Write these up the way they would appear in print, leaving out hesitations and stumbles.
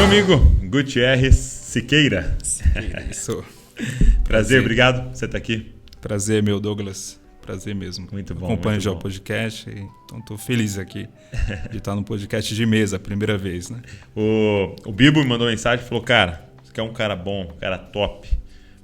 amigo Gutierrez Siqueira. Isso. Prazer, obrigado por você estar aqui. Prazer, meu Douglas. Prazer mesmo. Muito bom. Acompanho já o podcast, então estou feliz aqui de estar no podcast de mesa, a primeira vez, né? O Bibo me mandou mensagem e falou: cara, você quer um cara bom, um cara top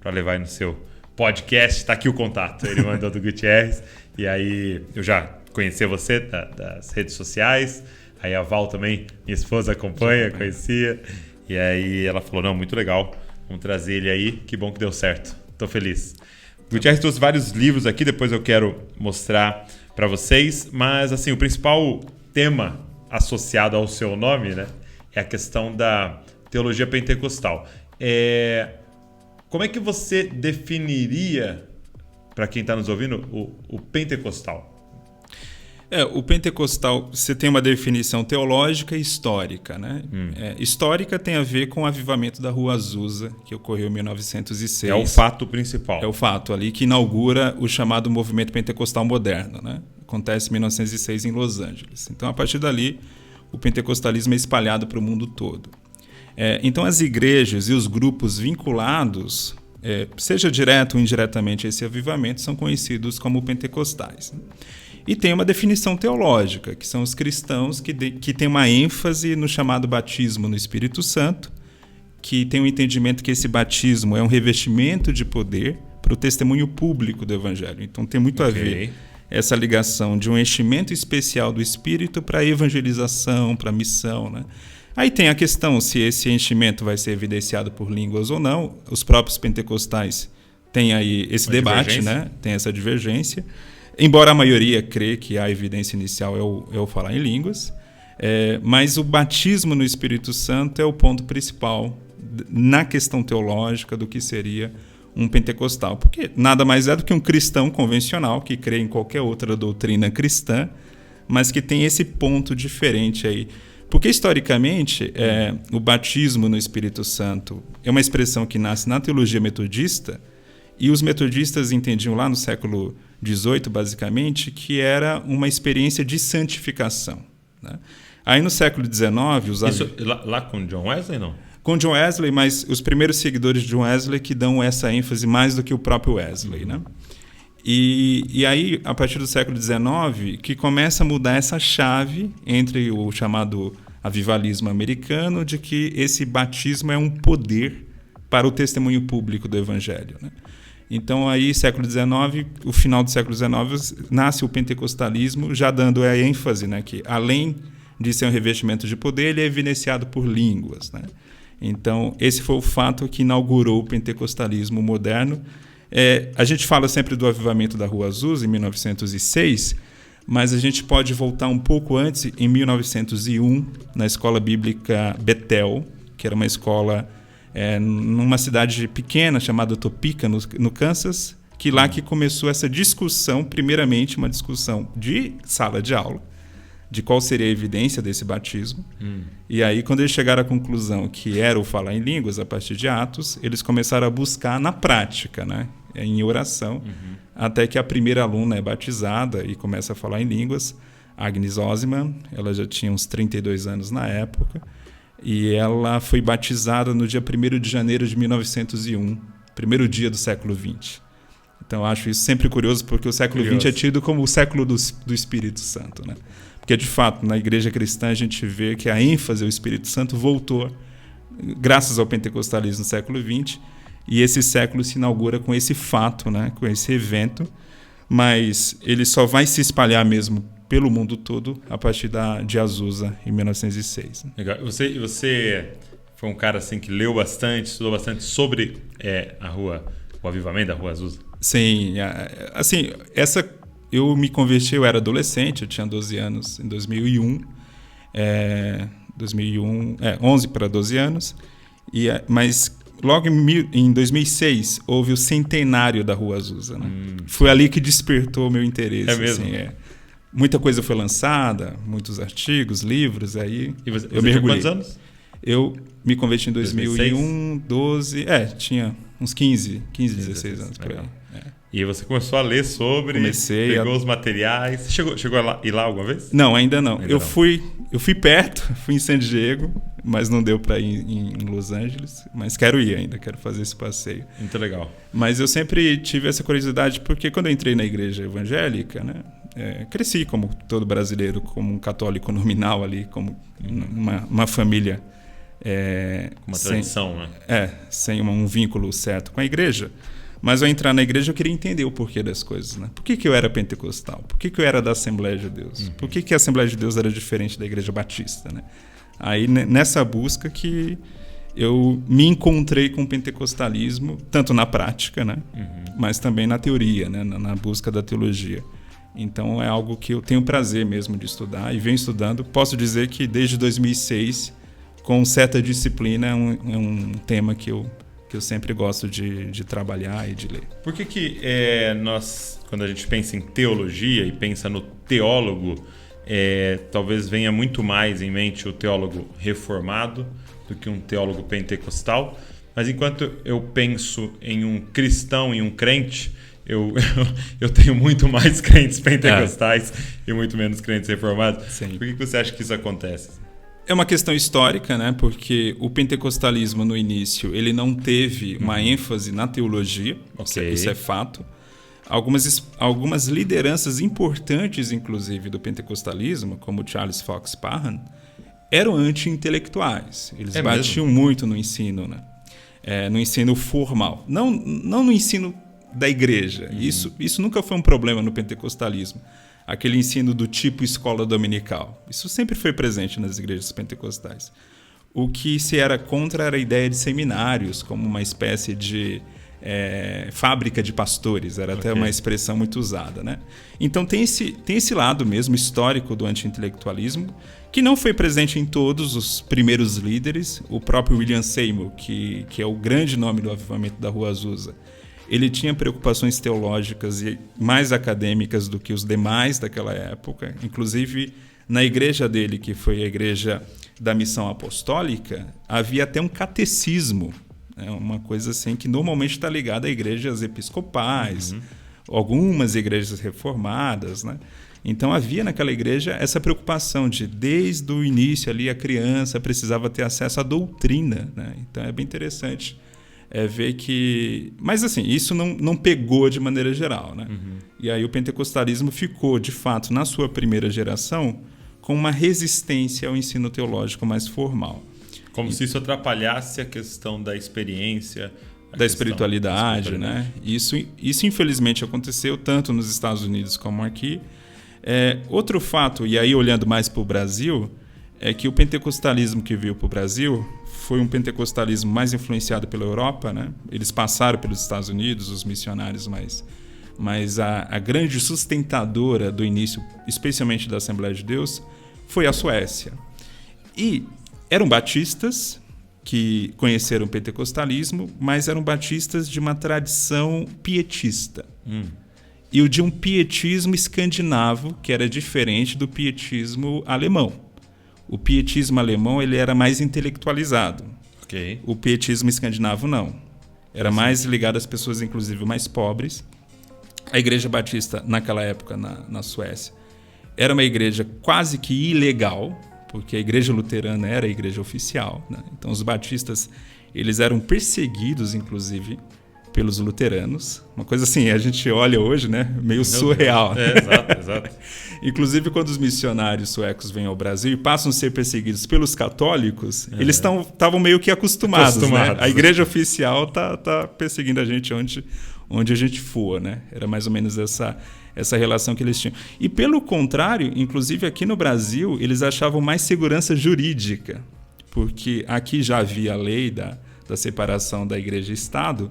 para levar aí no seu podcast? Tá aqui o contato. Ele mandou do Gutierrez. E aí eu já conhecia você das redes sociais. Aí a Val também, minha esposa, acompanha, conhecia. E aí ela falou: não, muito legal, vamos trazer ele aí. Que bom que deu certo. Tô feliz. O Gutierrez trouxe vários livros aqui, depois eu quero mostrar para vocês, mas assim, o principal tema associado ao seu nome, né, é a questão da teologia pentecostal. Como é que você definiria, para quem está nos ouvindo, o pentecostal? O pentecostal, você tem uma definição teológica e histórica, né? Histórica tem a ver com o avivamento da Rua Azusa, que ocorreu em 1906. É o fato principal. É o fato ali que inaugura o chamado movimento pentecostal moderno, né? Acontece em 1906 em Los Angeles. Então, a partir dali, o pentecostalismo é espalhado para o mundo todo. Então, as igrejas e os grupos vinculados, seja direto ou indiretamente a esse avivamento, são conhecidos como pentecostais, né? E tem uma definição teológica, que são os cristãos que têm uma ênfase no chamado batismo no Espírito Santo, que tem um entendimento que esse batismo é um revestimento de poder para o testemunho público do Evangelho. Então tem muito a ver essa ligação de um enchimento especial do Espírito para a evangelização, para a missão, né? Aí tem a questão se esse enchimento vai ser evidenciado por línguas ou não. Os próprios pentecostais têm aí esse debate, né? Tem essa divergência. Embora a maioria crê que a evidência inicial é o falar em línguas, mas o batismo no Espírito Santo é o ponto principal na questão teológica do que seria um pentecostal. Porque nada mais é do que um cristão convencional que crê em qualquer outra doutrina cristã, mas que tem esse ponto diferente aí. Porque, historicamente, o batismo no Espírito Santo é uma expressão que nasce na teologia metodista, e os metodistas entendiam lá no século XVIII, basicamente, que era uma experiência de santificação, né? Aí no século XIX... Isso lá com John Wesley, não? Com John Wesley, mas os primeiros seguidores de John Wesley que dão essa ênfase mais do que o próprio Wesley, né? E aí, a partir do século XIX, que começa a mudar essa chave entre o chamado avivalismo americano, de que esse batismo é um poder para o testemunho público do Evangelho, né? Então, aí, século XIX, o final do século XIX, nasce o pentecostalismo, já dando a ênfase, né, que, além de ser um revestimento de poder, ele é evidenciado por línguas, né? Então, esse foi o fato que inaugurou o pentecostalismo moderno. A gente fala sempre do avivamento da Rua Azusa, em 1906, mas a gente pode voltar um pouco antes, em 1901, na Escola Bíblica Bethel, que era uma escola... numa cidade pequena chamada Topeka, no Kansas, que começou essa discussão, primeiramente uma discussão de sala de aula, de qual seria a evidência desse batismo. E aí, quando eles chegaram à conclusão que era o falar em línguas, a partir de Atos, eles começaram a buscar na prática, né, em oração, até que a primeira aluna é batizada e começa a falar em línguas, Agnes Osman. Ela já tinha uns 32 anos na época, e ela foi batizada no dia 1º de janeiro de 1901, primeiro dia do século XX. Então, eu acho isso sempre curioso, porque o século XX é tido como o século do Espírito Santo, né? Porque, de fato, na igreja cristã, a gente vê que a ênfase ao Espírito Santo voltou graças ao pentecostalismo no século XX, e esse século se inaugura com esse fato, né? Com esse evento, mas ele só vai se espalhar mesmo pelo mundo todo a partir de Azusa, em 1906. Legal. Você foi um cara assim, que leu bastante, estudou bastante sobre o avivamento da Rua Azusa? Sim. Assim, eu me converti, eu era adolescente, eu tinha 12 anos em 2001. 11 para 12 anos. Mas logo em 2006, houve o centenário da Rua Azusa, né? Foi ali que despertou o meu interesse. É mesmo? Assim, Muita coisa foi lançada, muitos artigos, livros, aí e você eu mergulhei. Tinha quantos anos? Eu me converti em 2001, 2006? 12... tinha uns 15, 16 anos por aí. E aí você começou a ler sobre, pegou os materiais. Você chegou a ir lá alguma vez? Não, ainda não. Eu fui perto, fui em San Diego, mas não deu para ir em Los Angeles. Mas quero ir ainda, quero fazer esse passeio. Muito legal. Mas eu sempre tive essa curiosidade, porque quando eu entrei na igreja evangélica, né, cresci como todo brasileiro, como um católico nominal ali, como uma família... uma tradição, né? Sem um vínculo certo com a igreja. Mas ao entrar na igreja eu queria entender o porquê das coisas, né? Por que eu era pentecostal? Por que eu era da Assembleia de Deus? Por que a Assembleia de Deus era diferente da Igreja Batista, né? Aí nessa busca que eu me encontrei com o pentecostalismo, tanto na prática, né? Mas também na teoria, né? Na busca da teologia. Então é algo que eu tenho prazer mesmo de estudar e venho estudando. Posso dizer que desde 2006, com certa disciplina, é um tema que eu sempre gosto de trabalhar e de ler. Por que nós, quando a gente pensa em teologia e pensa no teólogo, talvez venha muito mais em mente o teólogo reformado do que um teólogo pentecostal? Mas enquanto eu penso em um cristão, em um crente, eu tenho muito mais crentes pentecostais e muito menos crentes reformados. Sim. Por que você acha que isso acontece? É uma questão histórica, né? Porque o pentecostalismo no início ele não teve uma ênfase na teologia, isso é fato. Algumas lideranças importantes, inclusive, do pentecostalismo, como Charles Fox Parham, eram anti-intelectuais. Eles batiam muito no ensino, né? No ensino formal. Não no ensino da igreja. Isso nunca foi um problema no pentecostalismo. Aquele ensino do tipo escola dominical. Isso sempre foi presente nas igrejas pentecostais. O que se era contra era a ideia de seminários, como uma espécie de fábrica de pastores. Era até uma expressão muito usada, né? Então tem esse lado mesmo histórico do anti-intelectualismo, que não foi presente em todos os primeiros líderes. O próprio William Seymour, que é o grande nome do avivamento da Rua Azusa, ele tinha preocupações teológicas e mais acadêmicas do que os demais daquela época. Inclusive, na igreja dele, que foi a igreja da missão apostólica, havia até um catecismo, né? Uma coisa assim que normalmente está ligada a igrejas episcopais, algumas igrejas reformadas, né? Então havia naquela igreja essa preocupação de, desde o início ali, a criança precisava ter acesso à doutrina, né? Então é bem interessante ver que... Mas assim, isso não pegou de maneira geral, né? E aí o pentecostalismo ficou, de fato, na sua primeira geração, com uma resistência ao ensino teológico mais formal. Como se isso atrapalhasse a questão da experiência... Da espiritualidade, né? Isso infelizmente aconteceu tanto nos Estados Unidos como aqui. Outro fato, e aí olhando mais para o Brasil, é que o pentecostalismo que veio para o Brasil foi um pentecostalismo mais influenciado pela Europa, né? Eles passaram pelos Estados Unidos, os missionários, mas a grande sustentadora do início, especialmente da Assembleia de Deus, foi a Suécia. E eram batistas que conheceram o pentecostalismo, mas eram batistas de uma tradição pietista. E o de um pietismo escandinavo, que era diferente do pietismo alemão. O pietismo alemão ele era mais intelectualizado. O pietismo escandinavo não. Era mais ligado às pessoas, inclusive, mais pobres. A igreja batista, naquela época, na Suécia, era uma igreja quase que ilegal, porque a igreja luterana era a igreja oficial, né? Então, os batistas eles eram perseguidos, inclusive, pelos luteranos. Uma coisa assim, a gente olha hoje, né? Meio surreal. Exato. Inclusive, quando os missionários suecos vêm ao Brasil e passam a ser perseguidos pelos católicos, eles estavam meio que acostumados. Né? A igreja oficial tá perseguindo a gente onde a gente for, né? Era mais ou menos essa relação que eles tinham. E, pelo contrário, inclusive aqui no Brasil, eles achavam mais segurança jurídica, porque aqui já havia a lei da separação da igreja e Estado.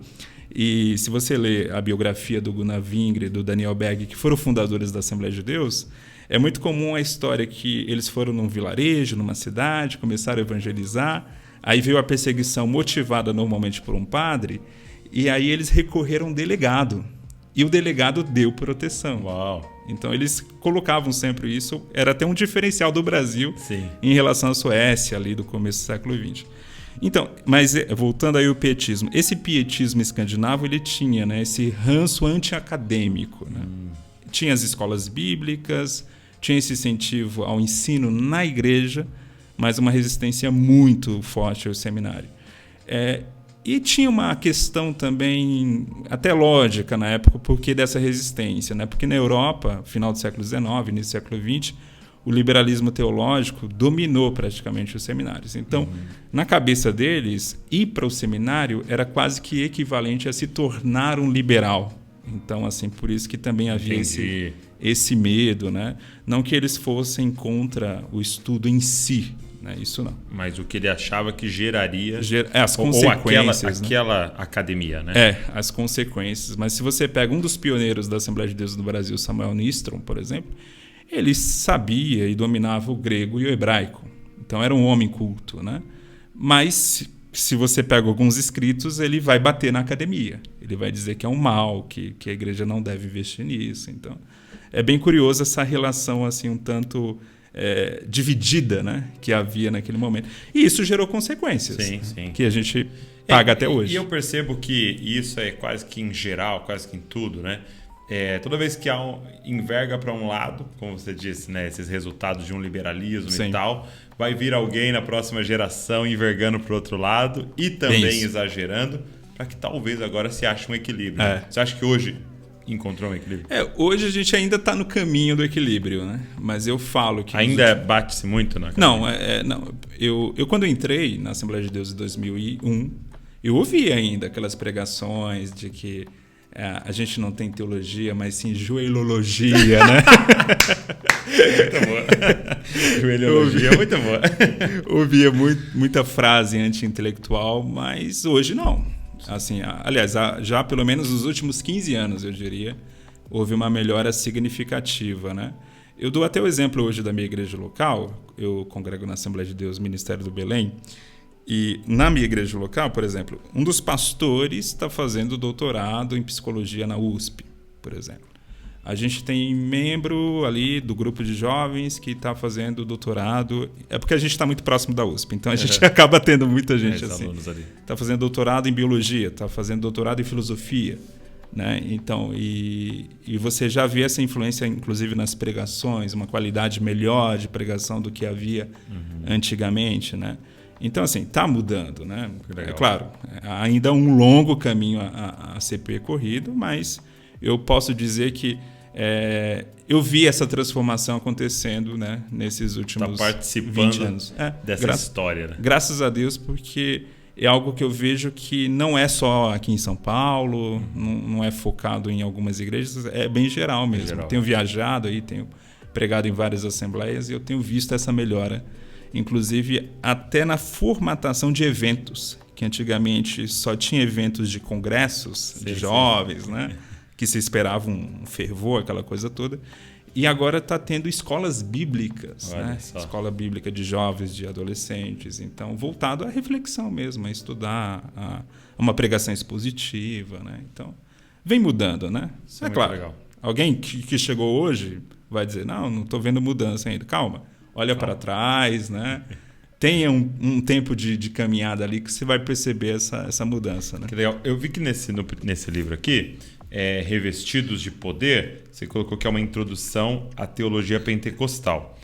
E se você ler a biografia do Gunnar Wingre e do Daniel Berg, que foram fundadores da Assembleia de Deus, é muito comum a história que eles foram num vilarejo, numa cidade, começaram a evangelizar, aí veio a perseguição motivada normalmente por um padre, e aí eles recorreram a um delegado. E o delegado deu proteção. Uau. Então eles colocavam sempre isso, era até um diferencial do Brasil. Sim. Em relação à Suécia, ali do começo do século XX. Então, mas voltando aí ao pietismo, esse pietismo escandinavo ele tinha, né, esse ranço anti-acadêmico, né? Tinha as escolas bíblicas, tinha esse incentivo ao ensino na igreja, mas uma resistência muito forte ao seminário. E tinha uma questão também, até lógica na época, porque dessa resistência, né? Porque na Europa, final do século XIX, início do século XX, o liberalismo teológico dominou praticamente os seminários. Então, na cabeça deles, ir para o seminário era quase que equivalente a se tornar um liberal. Então, assim, por isso que também havia esse medo, né? Não que eles fossem contra o estudo em si, né? Isso não. Mas o que ele achava que geraria... as consequências. Ou aquela academia, né? As consequências. Mas se você pega um dos pioneiros da Assembleia de Deus no Brasil, Samuel Nistrom, por exemplo, ele sabia e dominava o grego e o hebraico. Então era um homem culto, né? Mas se você pega alguns escritos, ele vai bater na academia. Ele vai dizer que é um mal, que a igreja não deve investir nisso. Então é bem curioso essa relação assim um tanto dividida, né, que havia naquele momento. E isso gerou consequências, sim. que a gente paga até hoje. E eu percebo que isso é quase que em geral, quase que em tudo, né? Toda vez que enverga para um lado, como você disse, né, esses resultados de um liberalismo e tal, vai vir alguém na próxima geração envergando para o outro lado e também exagerando, para que talvez agora se ache um equilíbrio. Você acha que hoje encontrou um equilíbrio? Hoje a gente ainda está no caminho do equilíbrio, né? Mas eu falo que... Ainda bate-se muito na academia? Não. Eu quando entrei na Assembleia de Deus em 2001, eu ouvi ainda aquelas pregações de que a gente não tem teologia, mas sim joelologia, né? Muito boa. Joelologia é muito boa. Ouvia muita frase anti-intelectual, mas hoje não. Assim, aliás, já pelo menos nos últimos 15 anos, eu diria, houve uma melhora significativa, né? Eu dou até o exemplo hoje da minha igreja local. Eu congrego na Assembleia de Deus, Ministério do Belém. E na minha igreja local, por exemplo, um dos pastores está fazendo doutorado em psicologia na USP, por exemplo. A gente tem membro ali do grupo de jovens que está fazendo doutorado. É porque a gente está muito próximo da USP, então a gente acaba tendo muita gente assim. Está fazendo doutorado em biologia, está fazendo doutorado em filosofia, né? Então, e você já vê essa influência, inclusive nas pregações, uma qualidade melhor de pregação do que havia antigamente, né? Então, assim, está mudando, né? É claro, ainda é um longo caminho a ser percorrido, mas eu posso dizer que eu vi essa transformação acontecendo, né, nesses últimos 20 anos. Dessa história. Né? Graças a Deus, porque é algo que eu vejo que não é só aqui em São Paulo, não é focado em algumas igrejas, é bem geral mesmo. Tenho viajado aí, tenho pregado em várias assembleias e eu tenho visto essa melhora, inclusive até na formatação de eventos, que antigamente só tinha eventos de congressos de jovens, né? Que se esperava um fervor, aquela coisa toda. E agora está tendo escolas bíblicas, né? Escola bíblica de jovens, de adolescentes. Então, voltado à reflexão mesmo, a estudar, a uma pregação expositiva, né? Então, vem mudando, né? Isso é claro. Legal. Alguém que chegou hoje vai dizer, não estou vendo mudança ainda. Calma, olha para trás, né? Tenha um tempo de caminhada ali que você vai perceber essa mudança, né? Que legal. Eu vi que nesse livro aqui, Revestidos de Poder, você colocou que é uma introdução à teologia pentecostal.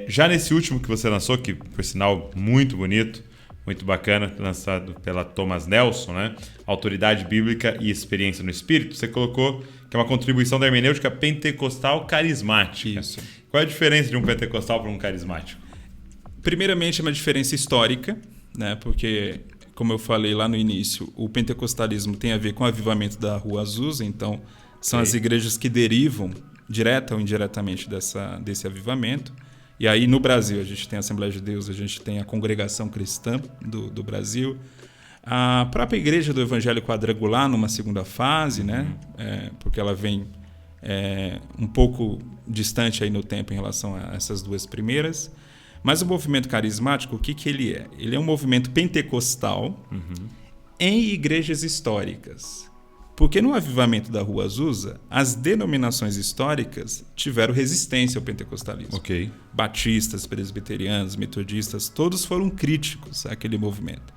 Já nesse último que você lançou, que por sinal muito bonito, muito bacana, lançado pela Thomas Nelson, né? Autoridade Bíblica e Experiência no Espírito, você colocou que é uma contribuição da hermenêutica pentecostal carismática. Isso. Qual é a diferença de um pentecostal para um carismático? Primeiramente, é uma diferença histórica, né? Porque, como eu falei lá no início, o pentecostalismo tem a ver com o avivamento da Rua Azusa, então são as igrejas que derivam, direta ou indiretamente, desse avivamento. E aí, no Brasil, a gente tem a Assembleia de Deus, a gente tem a Congregação Cristã do Brasil, a própria Igreja do Evangelho Quadrangular, numa segunda fase, né? Porque ela vem um pouco distante aí no tempo em relação a essas duas primeiras. Mas o movimento carismático, o que ele é? Ele é um movimento pentecostal em igrejas históricas. Porque no avivamento da Rua Azusa, as denominações históricas tiveram resistência ao pentecostalismo. Ok. Batistas, presbiterianos, metodistas, todos foram críticos àquele movimento.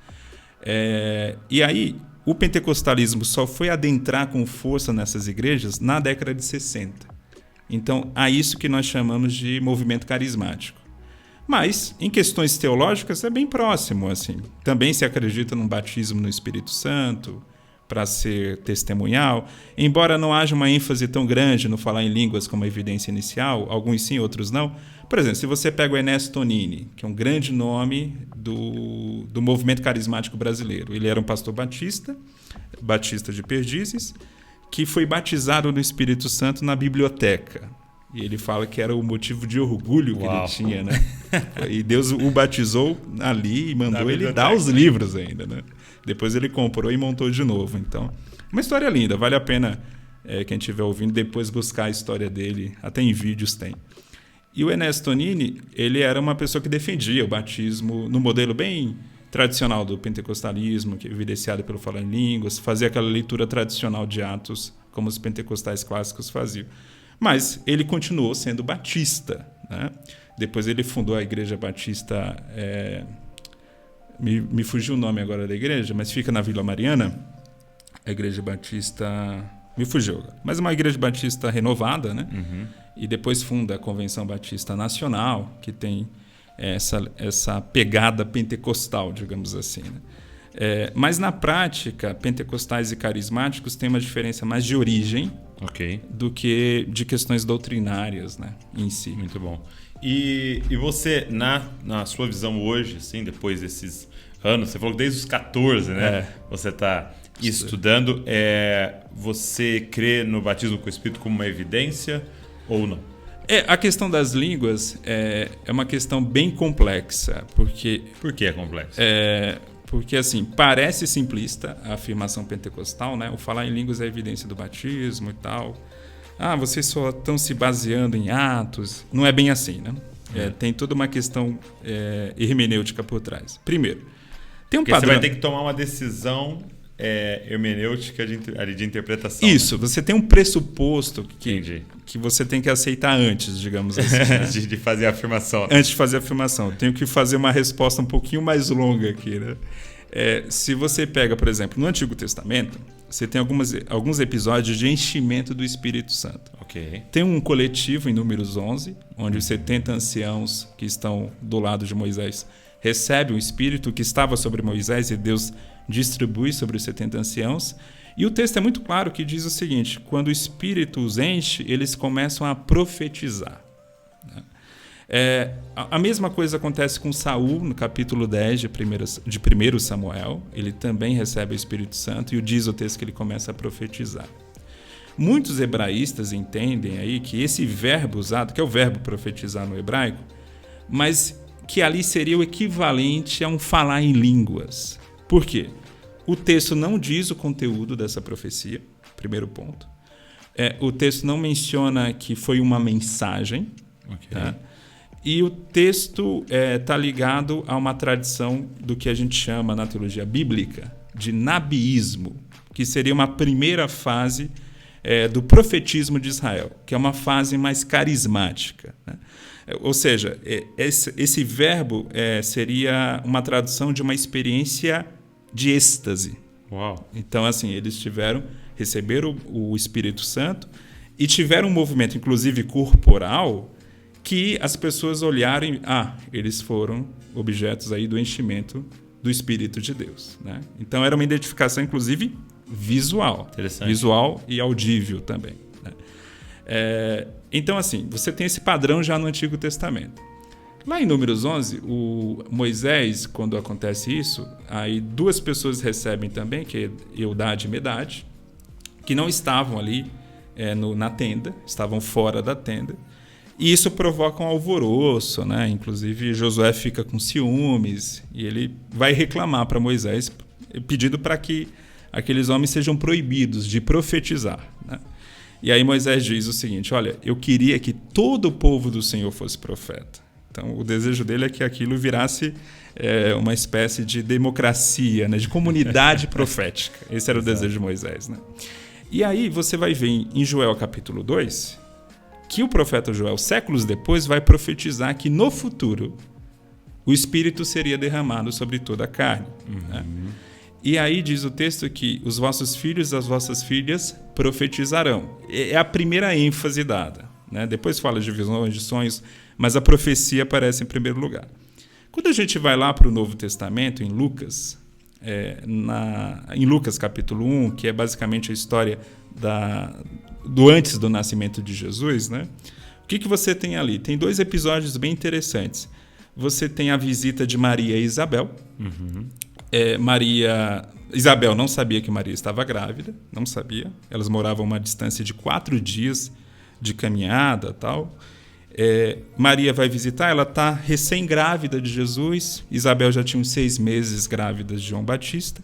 E aí, o pentecostalismo só foi adentrar com força nessas igrejas na década de 60. Então, há isso que nós chamamos de movimento carismático. Mas, em questões teológicas, é bem próximo. Assim. Também se acredita num batismo no Espírito Santo para ser testemunhal. Embora não haja uma ênfase tão grande no falar em línguas como evidência inicial, alguns sim, outros não. Por exemplo, se você pega o Ernesto Tonini, que é um grande nome do movimento carismático brasileiro. Ele era um pastor batista de Perdizes, que foi batizado no Espírito Santo na biblioteca. E ele fala que era o motivo de orgulho que ele tinha, né? E Deus o batizou ali e mandou ele dar os livros ainda, né? Depois ele comprou e montou de novo. Então, uma história linda. Vale a pena, quem estiver ouvindo, depois buscar a história dele. Até em vídeos tem. E o Ernesto Tonini, ele era uma pessoa que defendia o batismo no modelo bem tradicional do pentecostalismo, que é evidenciado pelo falar em línguas, fazia aquela leitura tradicional de Atos, como os pentecostais clássicos faziam. Mas ele continuou sendo batista, né? Depois ele fundou a Igreja Batista, me fugiu o nome agora da igreja, mas fica na Vila Mariana, a Igreja Batista, me fugiu, mas é uma Igreja Batista renovada, né? Uhum. E depois funda a Convenção Batista Nacional, que tem essa pegada pentecostal, digamos assim, né? Mas na prática, pentecostais e carismáticos têm uma diferença mais de origem do que de questões doutrinárias, né, em si. Muito bom. E você, na sua visão hoje, assim, depois desses anos, você falou que desde os 14, né? Você está estudando. Você crê no batismo com o Espírito como uma evidência ou não? A questão das línguas é uma questão bem complexa. Porque, por que é complexa? Porque, assim, parece simplista a afirmação pentecostal, né? O falar em línguas é evidência do batismo e tal. Vocês só estão se baseando em Atos. Não é bem assim, né? Tem toda uma questão hermenêutica por trás. Primeiro, tem um padrão... Você vai ter que tomar uma decisão hermenêutica de interpretação. Isso, né? Você tem um pressuposto que você tem que aceitar antes, digamos assim. Né? de fazer a afirmação. Antes de fazer a afirmação. Eu tenho que fazer uma resposta um pouquinho mais longa aqui, né? Se você pega, por exemplo, no Antigo Testamento, você tem alguns episódios de enchimento do Espírito Santo. Okay. Tem um coletivo em Números 11, onde os 70 anciãos que estão do lado de Moisés recebem o Espírito que estava sobre Moisés e Deus distribui sobre os 70 anciãos. E o texto é muito claro que diz o seguinte: quando o Espírito os enche, eles começam a profetizar. A mesma coisa acontece com Saul, no capítulo 10 de 1 Samuel. Ele também recebe o Espírito Santo e diz o texto que ele começa a profetizar. Muitos hebraístas entendem aí que esse verbo usado, que é o verbo profetizar no hebraico, mas que ali seria o equivalente a um falar em línguas. Por quê? O texto não diz o conteúdo dessa profecia, primeiro ponto. O texto não menciona que foi uma mensagem. Tá? E o texto está ligado a uma tradição do que a gente chama na teologia bíblica de nabiísmo, que seria uma primeira fase do profetismo de Israel, que é uma fase mais carismática, né? Ou seja, esse verbo seria uma tradução de uma experiência de êxtase. Uau. Então, assim, eles receberam o Espírito Santo e tiveram um movimento, inclusive corporal, que as pessoas olharam e eles foram objetos aí do enchimento do Espírito de Deus, né? Então, era uma identificação, inclusive, visual. Interessante. Visual e audível também, né? Então, assim, você tem esse padrão já no Antigo Testamento. Lá em Números 11, o Moisés, quando acontece isso, aí duas pessoas recebem também, que é Eldade e Medade, que não estavam ali na tenda, estavam fora da tenda. E isso provoca um alvoroço, né? Inclusive, Josué fica com ciúmes e ele vai reclamar para Moisés, pedindo para que aqueles homens sejam proibidos de profetizar, né? E aí Moisés diz o seguinte: olha, eu queria que todo o povo do Senhor fosse profeta. Então, o desejo dele é que aquilo virasse uma espécie de democracia, né? De comunidade profética. Esse era o desejo de Moisés, né? E aí você vai ver em Joel capítulo 2 que o profeta Joel, séculos depois, vai profetizar que no futuro o Espírito seria derramado sobre toda a carne. Né? E aí diz o texto que os vossos filhos e as vossas filhas profetizarão. É a primeira ênfase dada. Né? Depois fala de visões, de sonhos, mas a profecia aparece em primeiro lugar. Quando a gente vai lá para o Novo Testamento, em Lucas, em Lucas capítulo 1, que é basicamente a história do antes do nascimento de Jesus, né? O que você tem ali? Tem 2 episódios bem interessantes. Você tem a visita de Maria e Isabel. Isabel não sabia que Maria estava grávida, não sabia. Elas moravam a uma distância de 4 dias de caminhada, tal. Maria vai visitar, ela está recém-grávida de Jesus. Isabel já tinha uns 6 meses grávida de João Batista.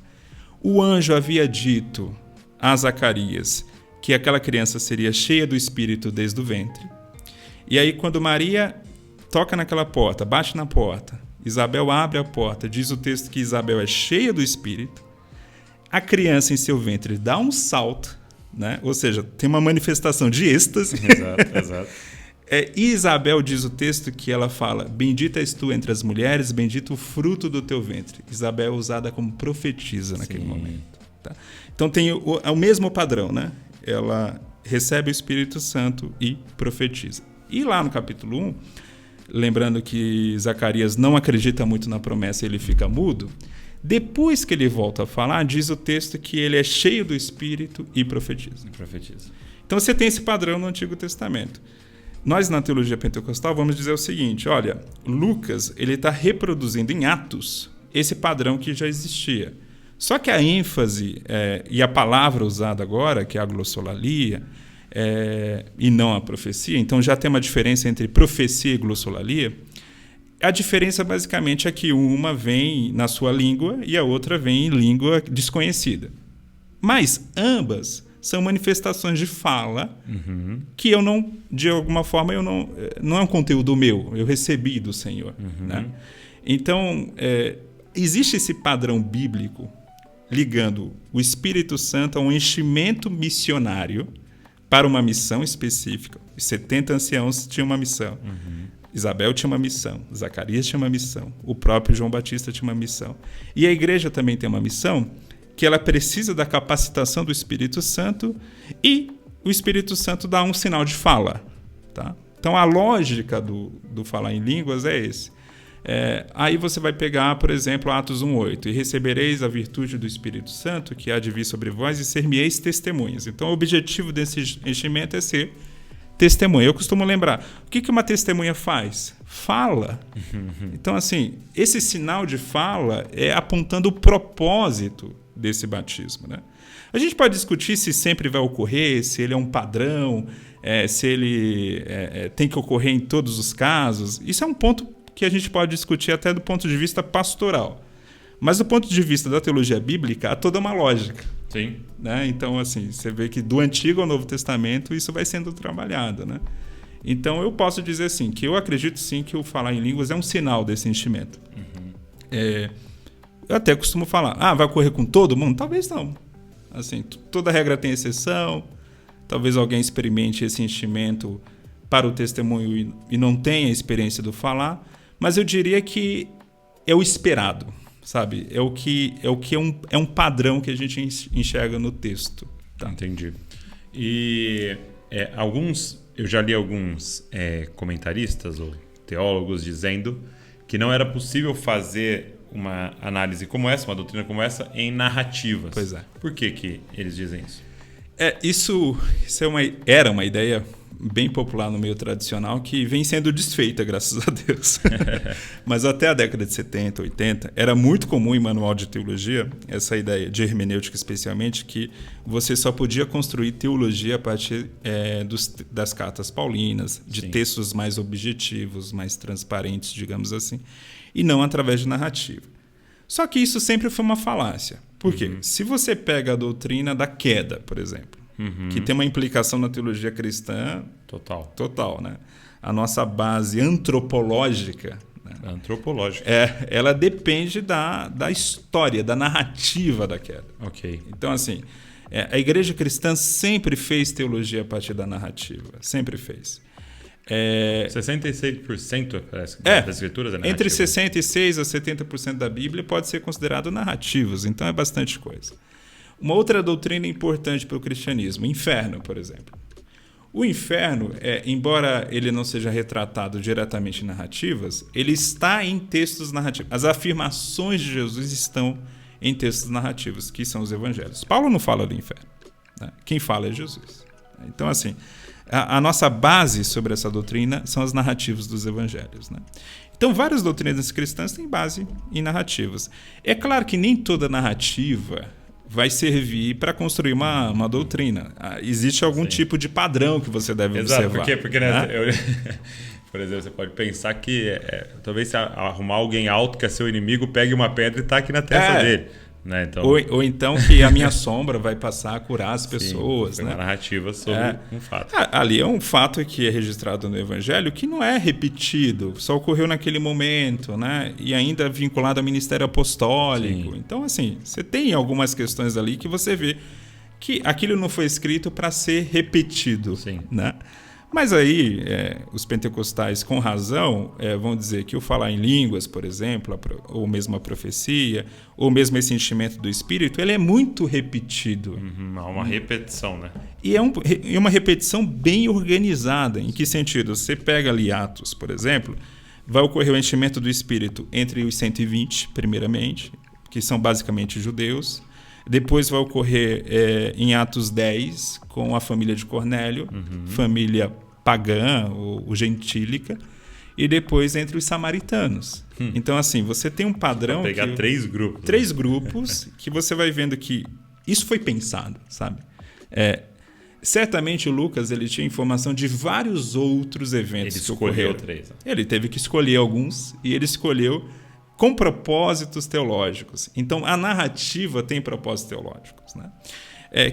O anjo havia dito a Zacarias que aquela criança seria cheia do Espírito desde o ventre. E aí, quando Maria toca naquela porta, bate na porta, Isabel abre a porta, diz o texto que Isabel é cheia do Espírito, a criança em seu ventre dá um salto, né? Ou seja, tem uma manifestação de êxtase. Exato. E Isabel diz o texto que ela fala: bendita és tu entre as mulheres, bendito o fruto do teu ventre. Isabel é usada como profetisa naquele momento. Tá? Então tem o mesmo padrão, né? Ela recebe o Espírito Santo e profetiza. E lá no capítulo 1, lembrando que Zacarias não acredita muito na promessa e ele fica mudo, depois que ele volta a falar, diz o texto que ele é cheio do Espírito e profetiza. Então você tem esse padrão no Antigo Testamento. Nós, na teologia pentecostal, vamos dizer o seguinte: olha, Lucas ele está reproduzindo em Atos esse padrão que já existia. Só que a ênfase e a palavra usada agora, que é a glossolalia, e não a profecia, então já tem uma diferença entre profecia e glossolalia. A diferença basicamente é que uma vem na sua língua e a outra vem em língua desconhecida. Mas ambas são manifestações de fala que eu não, de alguma forma, não é um conteúdo meu, eu recebi do Senhor. Né? Então, existe esse padrão bíblico ligando o Espírito Santo a um enchimento missionário para uma missão específica. Os 70 anciãos tinham uma missão. Isabel tinha uma missão, Zacarias tinha uma missão, o próprio João Batista tinha uma missão. E a igreja também tem uma missão que ela precisa da capacitação do Espírito Santo e o Espírito Santo dá um sinal de fala. Tá? Então a lógica do falar em línguas é esse. Aí você vai pegar, por exemplo, Atos 1:8, e recebereis a virtude do Espírito Santo, que há de vir sobre vós, e ser-me-eis testemunhas. Então o objetivo desse enchimento é ser testemunha. Eu costumo lembrar, o que uma testemunha faz? Fala. Então, assim, esse sinal de fala é apontando o propósito desse batismo. Né? A gente pode discutir se sempre vai ocorrer, se ele é um padrão, se ele tem que ocorrer em todos os casos. Isso é um ponto que a gente pode discutir até do ponto de vista pastoral. Mas do ponto de vista da teologia bíblica, há toda uma lógica. Sim. Né? Então, assim, você vê que do Antigo ao Novo Testamento isso vai sendo trabalhado. Né? Então, eu posso dizer assim, que eu acredito sim que o falar em línguas é um sinal desse enchimento. Eu até costumo falar, vai ocorrer com todo mundo? Talvez não. Assim, toda regra tem exceção, talvez alguém experimente esse enchimento para o testemunho e não tenha a experiência do falar, mas eu diria que é o esperado, sabe? É um padrão que a gente enxerga no texto. Tá? Entendi. E eu já li alguns comentaristas ou teólogos dizendo que não era possível fazer uma análise como essa, uma doutrina como essa, em narrativas. Pois é. Por que eles dizem isso? Isso era uma ideia bem popular no meio tradicional que vem sendo desfeita, graças a Deus. Mas até a década de 70, 80, era muito comum em manual de teologia, essa ideia de hermenêutica especialmente, que você só podia construir teologia a partir das cartas paulinas, de Sim. textos mais objetivos, mais transparentes, digamos assim, e não através de narrativa. Só que isso sempre foi uma falácia. Por quê? Se você pega a doutrina da queda, por exemplo, que tem uma implicação na teologia cristã total, né? A nossa base antropológica, né? Ela depende da história, da narrativa da queda. Ok. Então, assim, A igreja cristã sempre fez teologia a partir da narrativa. Sempre fez. 66% das escrituras é narrativa. Entre 66% a 70% da Bíblia pode ser considerado narrativos, então é bastante coisa. Uma outra doutrina importante para o cristianismo, inferno, por exemplo. O inferno, embora ele não seja retratado diretamente em narrativas, ele está em textos narrativos. As afirmações de Jesus estão em textos narrativos, que são os evangelhos. Paulo não fala do inferno, né? Quem fala é Jesus. Então, assim, a nossa base sobre essa doutrina são as narrativas dos evangelhos, né? Então, várias doutrinas cristãs têm base em narrativas. É claro que nem toda narrativa vai servir para construir uma doutrina. Existe algum tipo de padrão que você deve observar. Porque né? Por exemplo, você pode pensar que talvez se arrumar alguém alto que é seu inimigo, pegue uma pedra e taque na testa dele. Né? Então... Ou então que a minha sombra vai passar a curar as pessoas. Sim, né? Uma narrativa sobre um fato. Ali é um fato que é registrado no Evangelho que não é repetido, só ocorreu naquele momento, né? E ainda vinculado ao ministério apostólico. Sim. Então, assim, você tem algumas questões ali que você vê que aquilo não foi escrito para ser repetido. Sim. Né? Mas aí, os pentecostais, com razão, vão dizer que o falar em línguas, por exemplo, ou mesmo a profecia, ou mesmo esse enchimento do Espírito, ele é muito repetido. Há uma repetição, né? E é uma repetição bem organizada. Em que sentido? Você pega ali Atos, por exemplo, vai ocorrer o enchimento do Espírito entre os 120, primeiramente, que são basicamente judeus. Depois vai ocorrer em Atos 10, com a família de Cornélio, família pagã ou gentílica, e depois entre os samaritanos. Então, assim, você tem um padrão... Vou pegar 3 grupos. 3 grupos que você vai vendo que isso foi pensado, sabe? Certamente o Lucas ele tinha informação de vários outros eventos que ocorreram. Ele escolheu 3. Ele teve que escolher alguns, e ele escolheu com propósitos teológicos. Então, a narrativa tem propósitos teológicos. Né?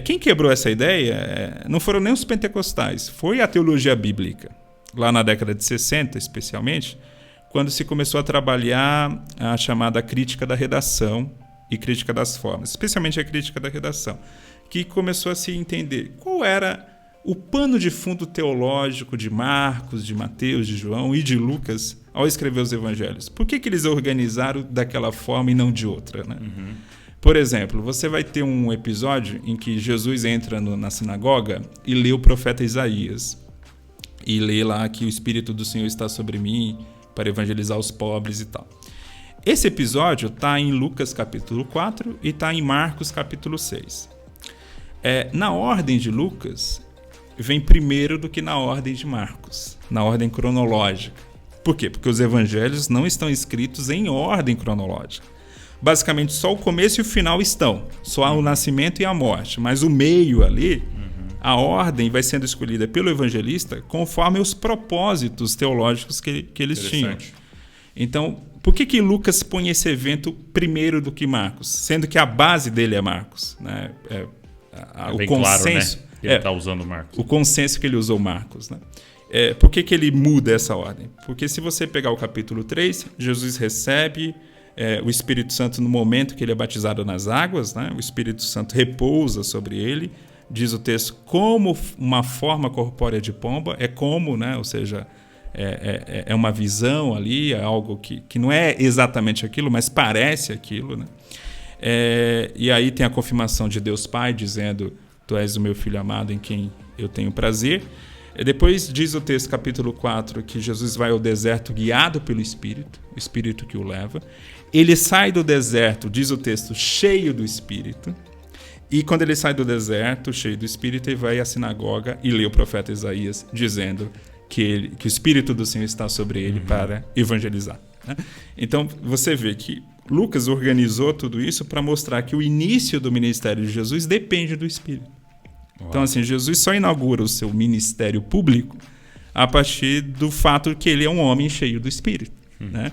Quem quebrou essa ideia não foram nem os pentecostais, foi a teologia bíblica. Lá na década de 60, especialmente, quando se começou a trabalhar a chamada crítica da redação e crítica das formas, especialmente a crítica da redação, que começou a se entender qual era o pano de fundo teológico de Marcos, de Mateus, de João e de Lucas ao escrever os evangelhos. Por que eles organizaram daquela forma e não de outra? Né? Por exemplo, você vai ter um episódio em que Jesus entra na sinagoga e lê o profeta Isaías. E lê lá que o Espírito do Senhor está sobre mim para evangelizar os pobres e tal. Esse episódio está em Lucas capítulo 4 e está em Marcos capítulo 6. Na ordem de Lucas, vem primeiro do que na ordem de Marcos, na ordem cronológica. Por quê? Porque os evangelhos não estão escritos em ordem cronológica. Basicamente, só o começo e o final estão. Só o nascimento e a morte. Mas o meio ali, a ordem vai sendo escolhida pelo evangelista conforme os propósitos teológicos que eles tinham. Então, por que Lucas põe esse evento primeiro do que Marcos? Sendo que a base dele é Marcos. Né? O bem consenso, claro, né? Ele está usando Marcos. O consenso que ele usou Marcos. Né? Por que ele muda essa ordem? Porque se você pegar o capítulo 3, Jesus recebe o Espírito Santo no momento que ele é batizado nas águas, né? O Espírito Santo repousa sobre ele, diz o texto, como uma forma corpórea de pomba, como, né? Ou seja, é uma visão ali, é algo que não é exatamente aquilo, mas parece aquilo. Né? E aí tem a confirmação de Deus Pai, dizendo, tu és o meu filho amado em quem eu tenho prazer. Depois diz o texto, capítulo 4, que Jesus vai ao deserto guiado pelo Espírito, o Espírito que o leva. Ele sai do deserto, diz o texto, cheio do Espírito. E quando ele sai do deserto, cheio do Espírito, ele vai à sinagoga e lê o profeta Isaías, dizendo que o Espírito do Senhor está sobre ele para evangelizar. Né? Então, você vê que Lucas organizou tudo isso para mostrar que o início do ministério de Jesus depende do Espírito. Uau. Então, assim, Jesus só inaugura o seu ministério público a partir do fato que ele é um homem cheio do Espírito. Né?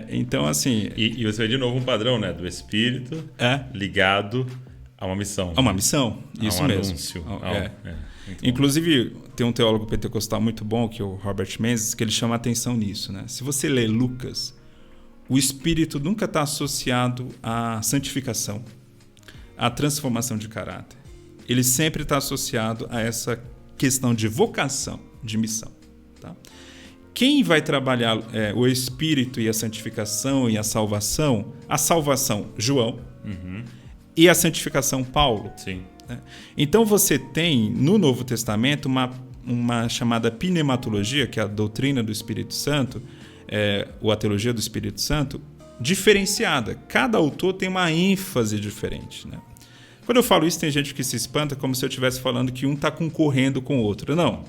Então, assim... E você vê de novo um padrão, né? Do Espírito ligado a uma missão. A uma missão, isso mesmo. Anúncio. Inclusive, tem um teólogo pentecostal muito bom, que é o Robert Menzies, que ele chama a atenção nisso. Né? Se você lê Lucas, o Espírito nunca está associado à santificação, à transformação de caráter. ele sempre está associado a essa questão de vocação, de missão. Tá? Quem vai trabalhar o Espírito e a santificação e a salvação, João, e a santificação, Paulo. Sim. Né? Então você tem no Novo Testamento uma chamada pneumatologia, que é a doutrina do Espírito Santo, ou a teologia do Espírito Santo, diferenciada. Cada autor tem uma ênfase diferente. Né? Quando eu falo isso, tem gente que se espanta como se eu estivesse falando que um está concorrendo com o outro. Não.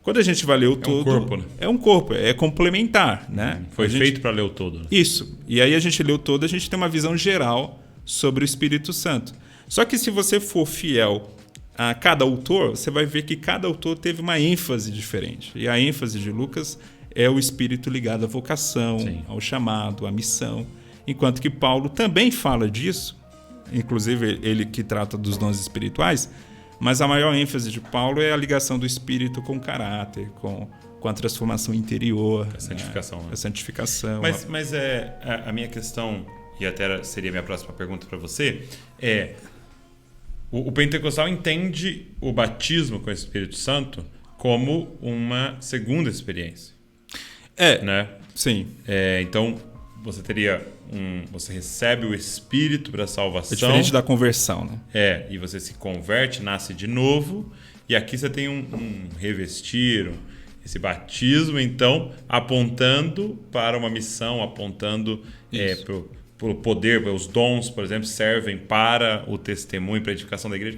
Quando a gente vai ler o todo... É um corpo, né? É um corpo, é complementar. Né? Foi feito para ler o todo. Né? Isso. E aí a gente lê o todo, a gente tem uma visão geral sobre o Espírito Santo. Só que se você for fiel a cada autor, você vai ver que cada autor teve uma ênfase diferente. E a ênfase de Lucas é o Espírito ligado à vocação, sim, ao chamado, à missão. Enquanto que Paulo também fala disso, inclusive ele que trata dos dons espirituais, mas a maior ênfase de Paulo é a ligação do Espírito com o caráter, com a transformação interior. A santificação. A santificação. Mas a minha questão, e até seria a minha próxima pergunta para você, o pentecostal entende o batismo com o Espírito Santo como uma segunda experiência. Né? Sim. Então, você recebe o Espírito para a salvação. É diferente da conversão, né? E você se converte, nasce de novo, e aqui você tem um revestir, esse batismo, então, apontando para uma missão, apontando para o poder, os dons, por exemplo, servem para o testemunho, para a edificação da igreja.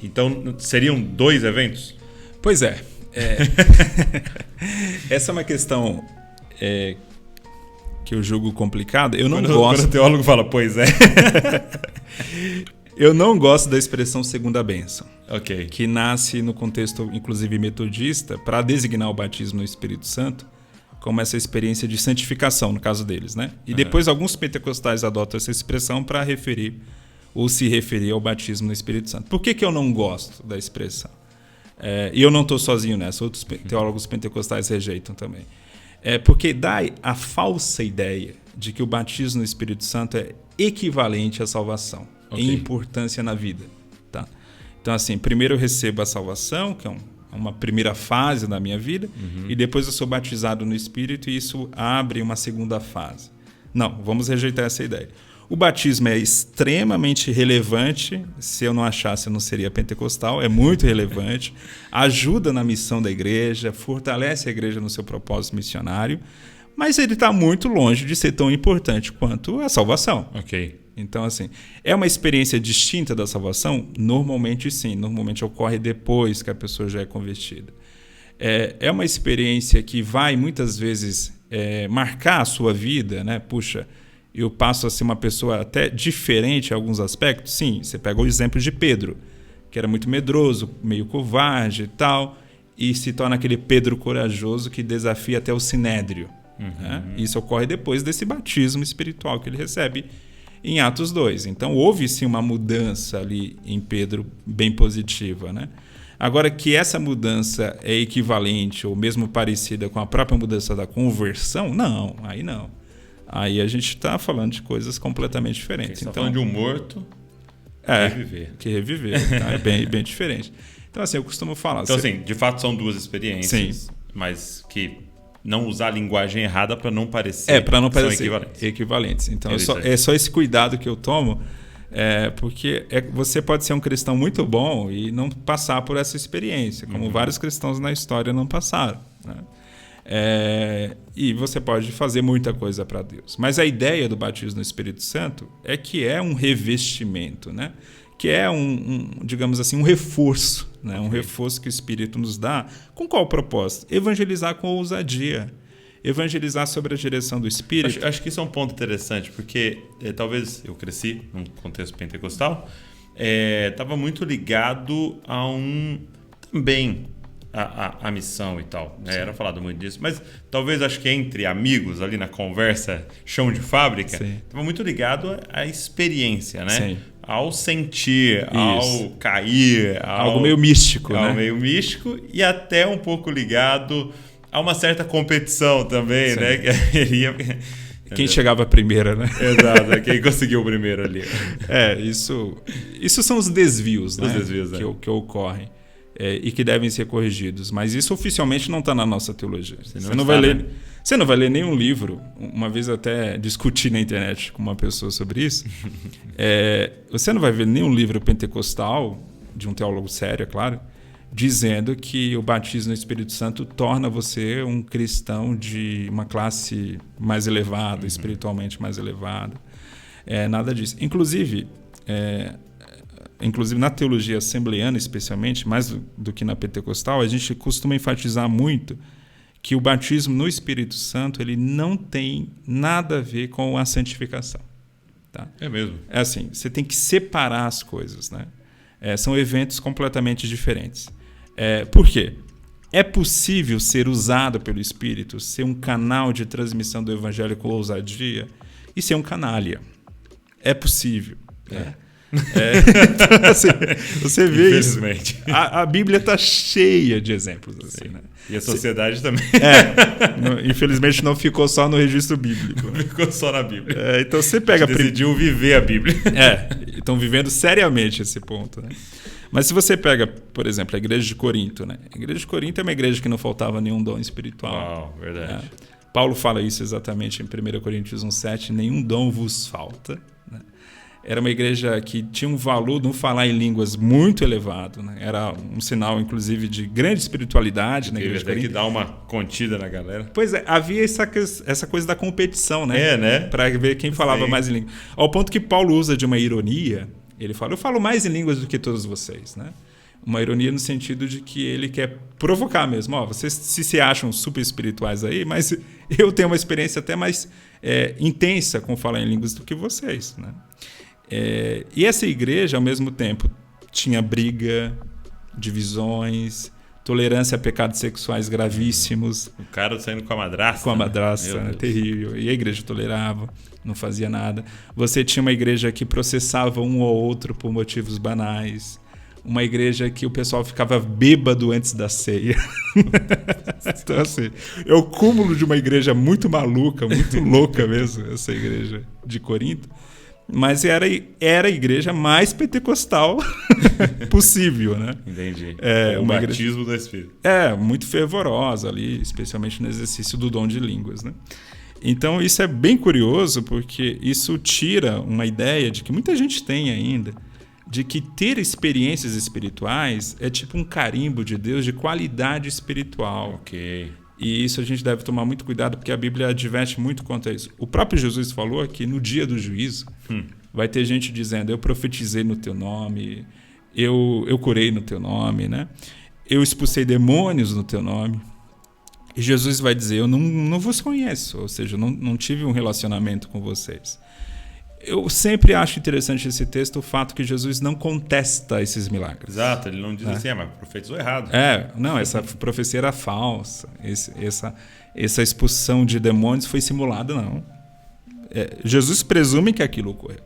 Então, seriam 2 eventos? Pois é. Essa é uma questão que eu julgo complicada. Eu não gosto. Quando o teólogo fala, pois é. Eu não gosto da expressão segunda bênção. Ok. Que nasce no contexto, inclusive, metodista, para designar o batismo no Espírito Santo como essa experiência de santificação, no caso deles, né? E depois alguns pentecostais adotam essa expressão para referir ou se referir ao batismo no Espírito Santo. Por que eu não gosto da expressão? E eu não estou sozinho nessa, outros teólogos pentecostais rejeitam também. Porque dá a falsa ideia de que o batismo no Espírito Santo é equivalente à salvação, em importância na vida. Tá? Então, assim, primeiro eu recebo a salvação, que é uma primeira fase da minha vida, e depois eu sou batizado no Espírito e isso abre uma segunda fase. Não, vamos rejeitar essa ideia. O batismo é extremamente relevante. Se eu não achasse, eu não seria pentecostal. É muito relevante. Ajuda na missão da igreja, fortalece a igreja no seu propósito missionário, mas ele está muito longe de ser tão importante quanto a salvação. Ok. Então, assim, é uma experiência distinta da salvação? Normalmente sim. Normalmente ocorre depois que a pessoa já é convertida. É uma experiência que vai, muitas vezes, marcar a sua vida, né? Puxa, eu passo a ser uma pessoa até diferente em alguns aspectos. Sim, você pega o exemplo de Pedro, que era muito medroso, meio covarde e tal, e se torna aquele Pedro corajoso que desafia até o Sinédrio. Né? Isso ocorre depois desse batismo espiritual que ele recebe em Atos 2. Então, houve sim uma mudança ali em Pedro bem positiva. Né? Agora, que essa mudança é equivalente ou mesmo parecida com a própria mudança da conversão, não, aí não. Aí a gente está falando de coisas completamente diferentes. Você está falando de um morto que reviver. Tá? É bem diferente. Então, assim, eu costumo falar... Então, assim, de fato são 2 experiências, sim, mas que não usar a linguagem errada para não parecer... para não parecer equivalentes. Equivalentes. Então, é só esse cuidado que eu tomo, porque você pode ser um cristão muito bom e não passar por essa experiência, como vários cristãos na história não passaram, né? E você pode fazer muita coisa para Deus. Mas a ideia do batismo no Espírito Santo é que é um revestimento, né? Que é digamos assim, um reforço, né? Um reforço que o Espírito nos dá. Com qual propósito? Evangelizar com ousadia. Evangelizar sobre a direção do Espírito. Acho que isso é um ponto interessante, porque talvez eu cresci num contexto pentecostal, estava muito ligado a também a missão e tal, né? Era falado muito disso, mas talvez acho que entre amigos ali na conversa, chão de fábrica, estava muito ligado à experiência, né? Sim. Ao sentir, ao cair, algo meio místico, né? Meio místico e até um pouco ligado a uma certa competição também, né? Quem chegava primeiro, né? Exato, quem conseguiu o primeiro ali. Isso são os desvios, né? Os desvios, que ocorrem. E que devem ser corrigidos. Mas isso oficialmente não está na nossa teologia. Você não vai ler nenhum livro. Uma vez eu até discuti na internet com uma pessoa sobre isso. Você não vai ver nenhum livro pentecostal, de um teólogo sério, é claro, dizendo que o batismo no Espírito Santo torna você um cristão de uma classe mais elevada, espiritualmente mais elevada. Nada disso. Inclusive na teologia assembleana, especialmente, mais do que na pentecostal, a gente costuma enfatizar muito que o batismo no Espírito Santo ele não tem nada a ver com a santificação. Tá? É mesmo? É assim, você tem que separar as coisas, né? São eventos completamente diferentes. Por quê? É possível ser usado pelo Espírito, ser um canal de transmissão do Evangelho com ousadia e ser um canalha. É possível. Então, assim, você vê isso. A Bíblia está cheia de exemplos assim, né? E a sociedade também. Infelizmente não ficou só no registro bíblico. Não ficou só na Bíblia. Então você pega. Decidiu viver a Bíblia. Estão vivendo seriamente esse ponto, né? Mas se você pega, por exemplo, a igreja de Corinto, né? A igreja de Corinto é uma igreja que não faltava nenhum dom espiritual. Uau, verdade. Paulo fala isso exatamente em 1 Coríntios 1,7, nenhum dom vos falta. Né? Era uma igreja que tinha um valor no falar em línguas muito elevado. Né? Era um sinal, inclusive, de grande espiritualidade na igreja de Corinto. Que dar uma contida na galera. Pois havia essa coisa da competição, né? né? Para ver quem falava mais em língua. Ao ponto que Paulo usa de uma ironia. Ele fala, eu falo mais em línguas do que todos vocês, né? Uma ironia no sentido de que ele quer provocar mesmo. Vocês se acham super espirituais aí, mas eu tenho uma experiência até mais intensa com falar em línguas do que vocês, né? E essa igreja, ao mesmo tempo, tinha briga, divisões, tolerância a pecados sexuais gravíssimos. O cara saindo com a madrasta. Com a madrasta, né? Terrível. E a igreja tolerava, não fazia nada. Você tinha uma igreja que processava um ou outro por motivos banais. Uma igreja que o pessoal ficava bêbado antes da ceia. Então, assim, é o cúmulo de uma igreja muito maluca, muito louca mesmo, essa igreja de Corinto. Mas era a igreja mais pentecostal possível, né? Entendi. O batismo do Espírito. Muito fervorosa ali, especialmente no exercício do dom de línguas, né? Então, isso é bem curioso, porque isso tira uma ideia de que muita gente tem ainda, de que ter experiências espirituais é tipo um carimbo de Deus de qualidade espiritual. Ok. E isso a gente deve tomar muito cuidado, porque a Bíblia adverte muito quanto a isso. O próprio Jesus falou que no dia do juízo vai ter gente dizendo, eu profetizei no teu nome, eu curei no teu nome, né? Eu expulsei demônios no teu nome. E Jesus vai dizer, eu não vos conheço, ou seja, não tive um relacionamento com vocês. Eu sempre acho interessante esse texto, o fato que Jesus não contesta esses milagres. Exato, ele não diz assim, mas profetizou errado. Não, essa profecia era falsa, essa expulsão de demônios foi simulada, não. Jesus presume que aquilo ocorreu,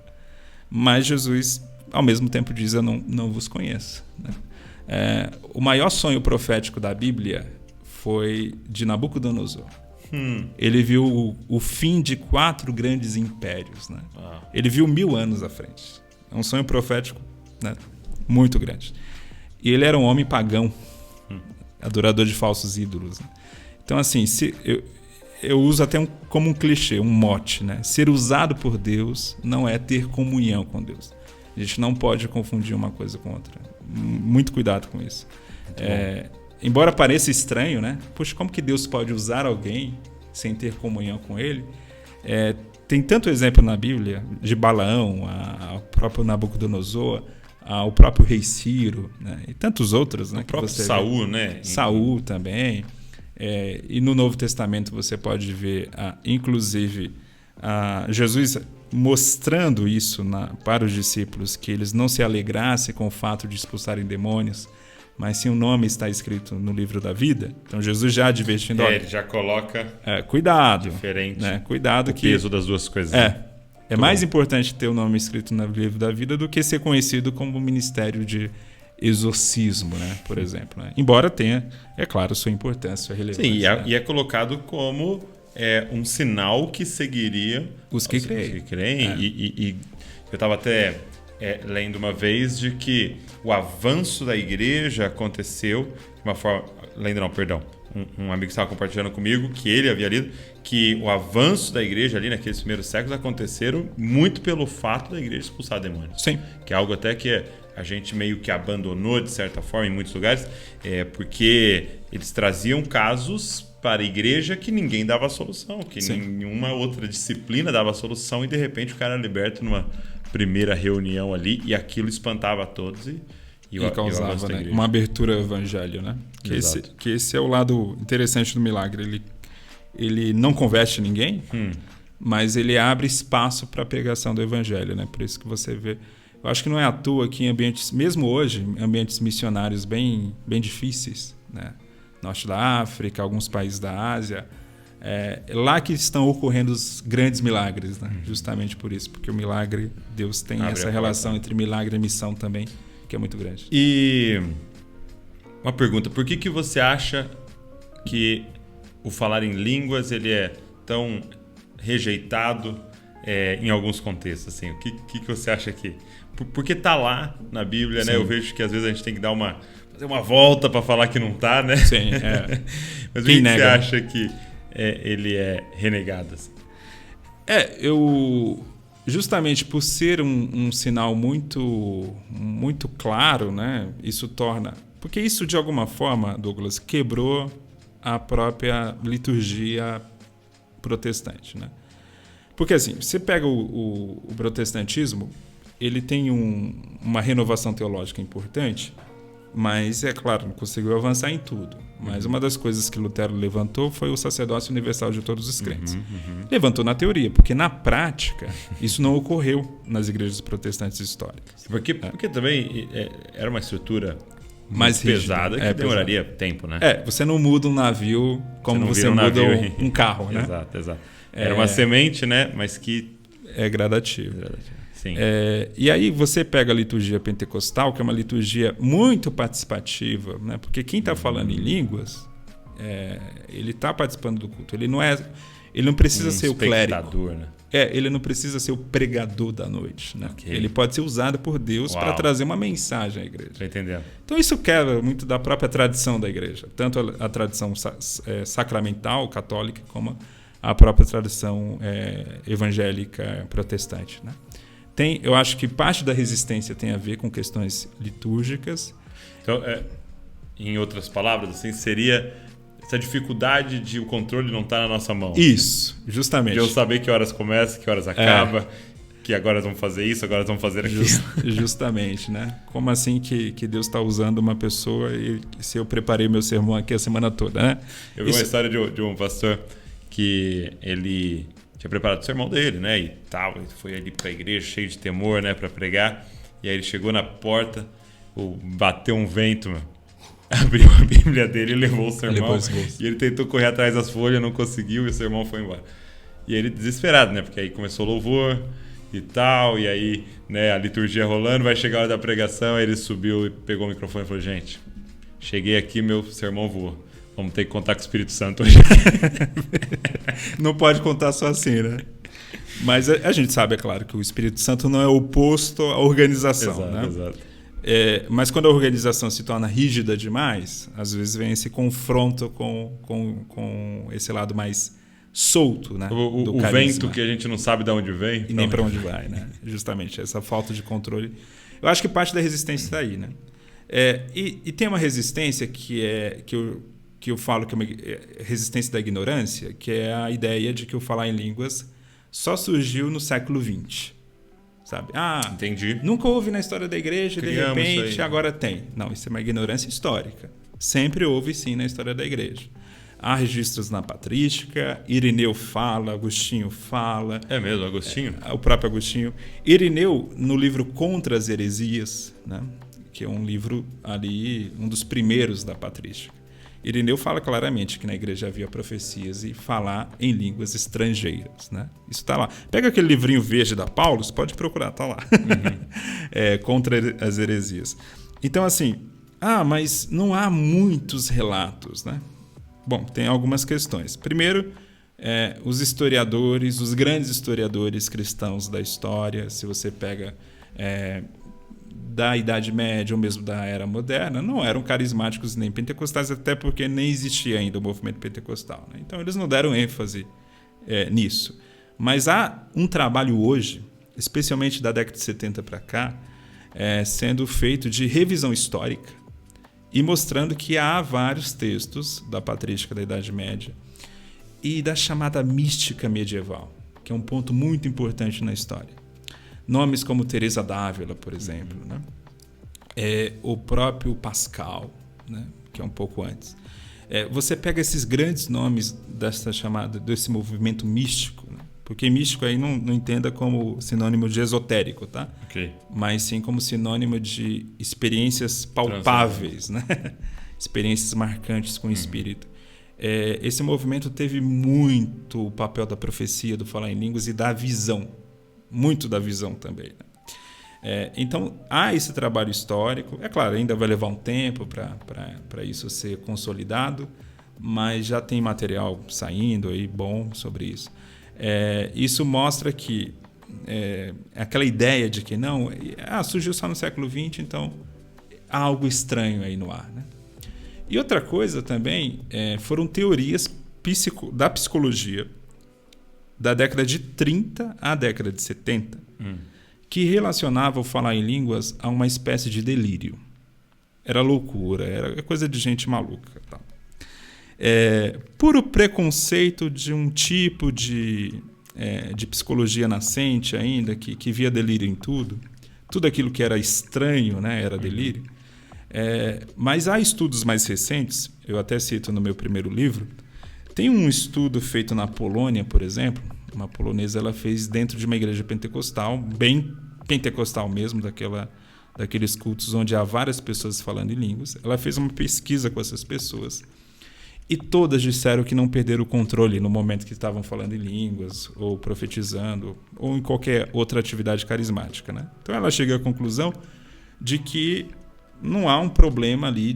mas Jesus, ao mesmo tempo, diz, eu não vos conheço. Né? O maior sonho profético da Bíblia foi de Nabucodonosor. Ele viu o fim de 4 grandes impérios. Né? Ele viu 1000 anos à frente. É um sonho profético, né? Muito grande. E ele era um homem pagão, adorador de falsos ídolos. Né? Então, assim, eu uso até como um clichê, um mote. Né? Ser usado por Deus não é ter comunhão com Deus. A gente não pode confundir uma coisa com outra. Muito cuidado com isso. Embora pareça estranho, né? Poxa, como que Deus pode usar alguém sem ter comunhão com ele? Tem tanto exemplo na Bíblia de Balaão, ao próprio Nabucodonosor, ao próprio rei Ciro, né? E tantos outros. Né, o próprio Saul, né? Saul também. E no Novo Testamento você pode ver, inclusive, Jesus mostrando isso para os discípulos, que eles não se alegrassem com o fato de expulsarem demônios, mas sim o nome está escrito no livro da vida. Então Jesus já advertindo, ele já coloca cuidado, diferente, né? Cuidado, o peso das duas coisas. É mais importante ter o nome escrito no livro da vida do que ser conhecido como ministério de exorcismo, né? Por exemplo. Né? Embora tenha, é claro, sua importância, sua relevância. Sim, e é colocado como um sinal que seguiria os que creem. E eu estava até lendo uma vez de que o avanço da igreja aconteceu de uma forma... Um amigo estava compartilhando comigo que ele havia lido que o avanço da igreja ali naqueles primeiros séculos aconteceram muito pelo fato da igreja expulsar demônios. Sim. Que é algo até que a gente meio que abandonou de certa forma em muitos lugares, porque eles traziam casos para a igreja que ninguém dava solução, que nenhuma outra disciplina dava solução, e de repente o cara era liberto numa primeira reunião ali e aquilo espantava a todos e causava, né, uma abertura ao evangelho, né? Que esse é o lado interessante do milagre. Ele não converte ninguém, mas ele abre espaço para a pregação do evangelho, né? Por isso que você vê... Eu acho que não é à toa que em ambientes, mesmo hoje, ambientes missionários bem difíceis, né? Norte da África, alguns países da Ásia, lá que estão ocorrendo os grandes milagres, né? Justamente por isso, porque o milagre, Deus tem essa relação entre milagre e missão também, que é muito grande. E uma pergunta, por que você acha que o falar em línguas ele é tão rejeitado em alguns contextos? Assim? O que você acha que... Porque está lá na Bíblia, né? Eu vejo que às vezes a gente tem que dar fazer uma volta para falar que não está, né? Sim, Mas por que você acha que ele é renegado? Assim? Justamente por ser um sinal muito, muito claro, né? Isso torna... Porque isso, de alguma forma, Douglas, quebrou a própria liturgia protestante, né? Porque, assim, você pega o protestantismo, ele tem uma renovação teológica importante, mas, é claro, não conseguiu avançar em tudo. Mas uma das coisas que Lutero levantou foi o sacerdócio universal de todos os crentes. Levantou na teoria, porque na prática isso não ocorreu nas igrejas protestantes históricas. Porque também era uma estrutura mais pesada que demoraria tempo, né? Você não muda um navio como você muda um carro, né? Exato. Era uma semente, né? Mas que... É gradativo. Sim. E aí você pega a liturgia pentecostal, que é uma liturgia muito participativa, né? Porque quem está falando em línguas, ele está participando do culto. Ele não precisa ser o clérigo. Né? Ele não precisa ser o pregador da noite. Né? Okay. Ele pode ser usado por Deus para trazer uma mensagem à igreja. Estou entendendo. Então isso quebra muito da própria tradição da igreja. Tanto a tradição sacramental, católica, como a própria tradição evangélica protestante, né? Eu acho que parte da resistência tem a ver com questões litúrgicas. Então, em outras palavras, assim, seria essa dificuldade de o controle não estar na nossa mão. Isso, justamente. De eu saber que horas começa, que horas acaba, que agora vamos fazer isso, agora vamos fazer aquilo. Justamente, né? Como assim que Deus está usando uma pessoa e se eu preparei meu sermão aqui a semana toda, né? Eu vi uma história de um pastor que ele... tinha preparado o sermão dele, né? E tal, ele foi ali para a igreja cheio de temor, né? Para pregar. E aí ele chegou na porta, bateu um vento, abriu a Bíblia dele e levou o sermão. E ele tentou correr atrás das folhas, não conseguiu e o sermão foi embora. E ele desesperado, né? Porque aí começou o louvor e tal, e aí, né? A liturgia rolando, vai chegar a hora da pregação. Aí ele subiu e pegou o microfone e falou: gente, cheguei aqui, meu sermão voou. Vamos ter que contar com o Espírito Santo hoje. Não pode contar só assim, né? Mas a gente sabe, é claro, que o Espírito Santo não é oposto à organização, né? Exato. Mas quando a organização se torna rígida demais, às vezes vem esse confronto com esse lado mais solto, né? O vento que a gente não sabe de onde vem. E nem para onde vai, né? Justamente, essa falta de controle. Eu acho que parte da resistência está aí, né? E tem uma resistência que eu falo que é uma resistência da ignorância, que é a ideia de que o falar em línguas só surgiu no século XX. Sabe? Entendi. Nunca houve na história da igreja, de repente agora tem. Não, isso é uma ignorância histórica. Sempre houve, sim, na história da igreja. Há registros na patrística, Irineu fala, Agostinho fala. É mesmo, Agostinho? O próprio Agostinho. Irineu, no livro Contra as Heresias, né? Que é um livro ali, um dos primeiros da patrística. Irineu fala claramente que na igreja havia profecias e falar em línguas estrangeiras, né? Isso está lá. Pega aquele livrinho verde da Paulus, pode procurar, está lá. Contra as heresias. Então, assim, mas não há muitos relatos, né? Bom, tem algumas questões. Primeiro, os historiadores, os grandes historiadores cristãos da história, se você pega da Idade Média ou mesmo da Era Moderna, não eram carismáticos nem pentecostais, até porque nem existia ainda o movimento pentecostal, né? Então eles não deram ênfase nisso. Mas há um trabalho hoje, especialmente da década de 70 para cá, sendo feito de revisão histórica e mostrando que há vários textos da patrística da Idade Média e da chamada mística medieval, que é um ponto muito importante na história. Nomes como Teresa d'Ávila, por exemplo, né? O próprio Pascal, né? Que é um pouco antes. Você pega esses grandes nomes desse movimento místico, né? Porque místico aí não entenda como sinônimo de esotérico, tá? Okay. Mas sim como sinônimo de experiências palpáveis, né? Experiências marcantes com o espírito. Esse movimento teve muito o papel da profecia, do falar em línguas e da visão. Muito da visão também, né? Então, há esse trabalho histórico. É claro, ainda vai levar um tempo para isso ser consolidado, mas já tem material saindo aí bom sobre isso. Isso mostra que aquela ideia de que não, surgiu só no século XX, então há algo estranho aí no ar, né? E outra coisa também foram teorias da psicologia da década de 30 à década de 70 que relacionavam falar em línguas a uma espécie de delírio. Era loucura, era coisa de gente maluca, tá? Puro preconceito de um tipo de psicologia nascente ainda, que via delírio em tudo. Tudo aquilo que era estranho, né, era delírio. Mas há estudos mais recentes, eu até cito no meu primeiro livro. Tem um estudo feito na Polônia, por exemplo. Uma polonesa, ela fez dentro de uma igreja pentecostal, bem pentecostal mesmo, daqueles cultos onde há várias pessoas falando em línguas. Ela fez uma pesquisa com essas pessoas e todas disseram que não perderam o controle no momento que estavam falando em línguas ou profetizando ou em qualquer outra atividade carismática, né? Então ela chega à conclusão de que não há um problema ali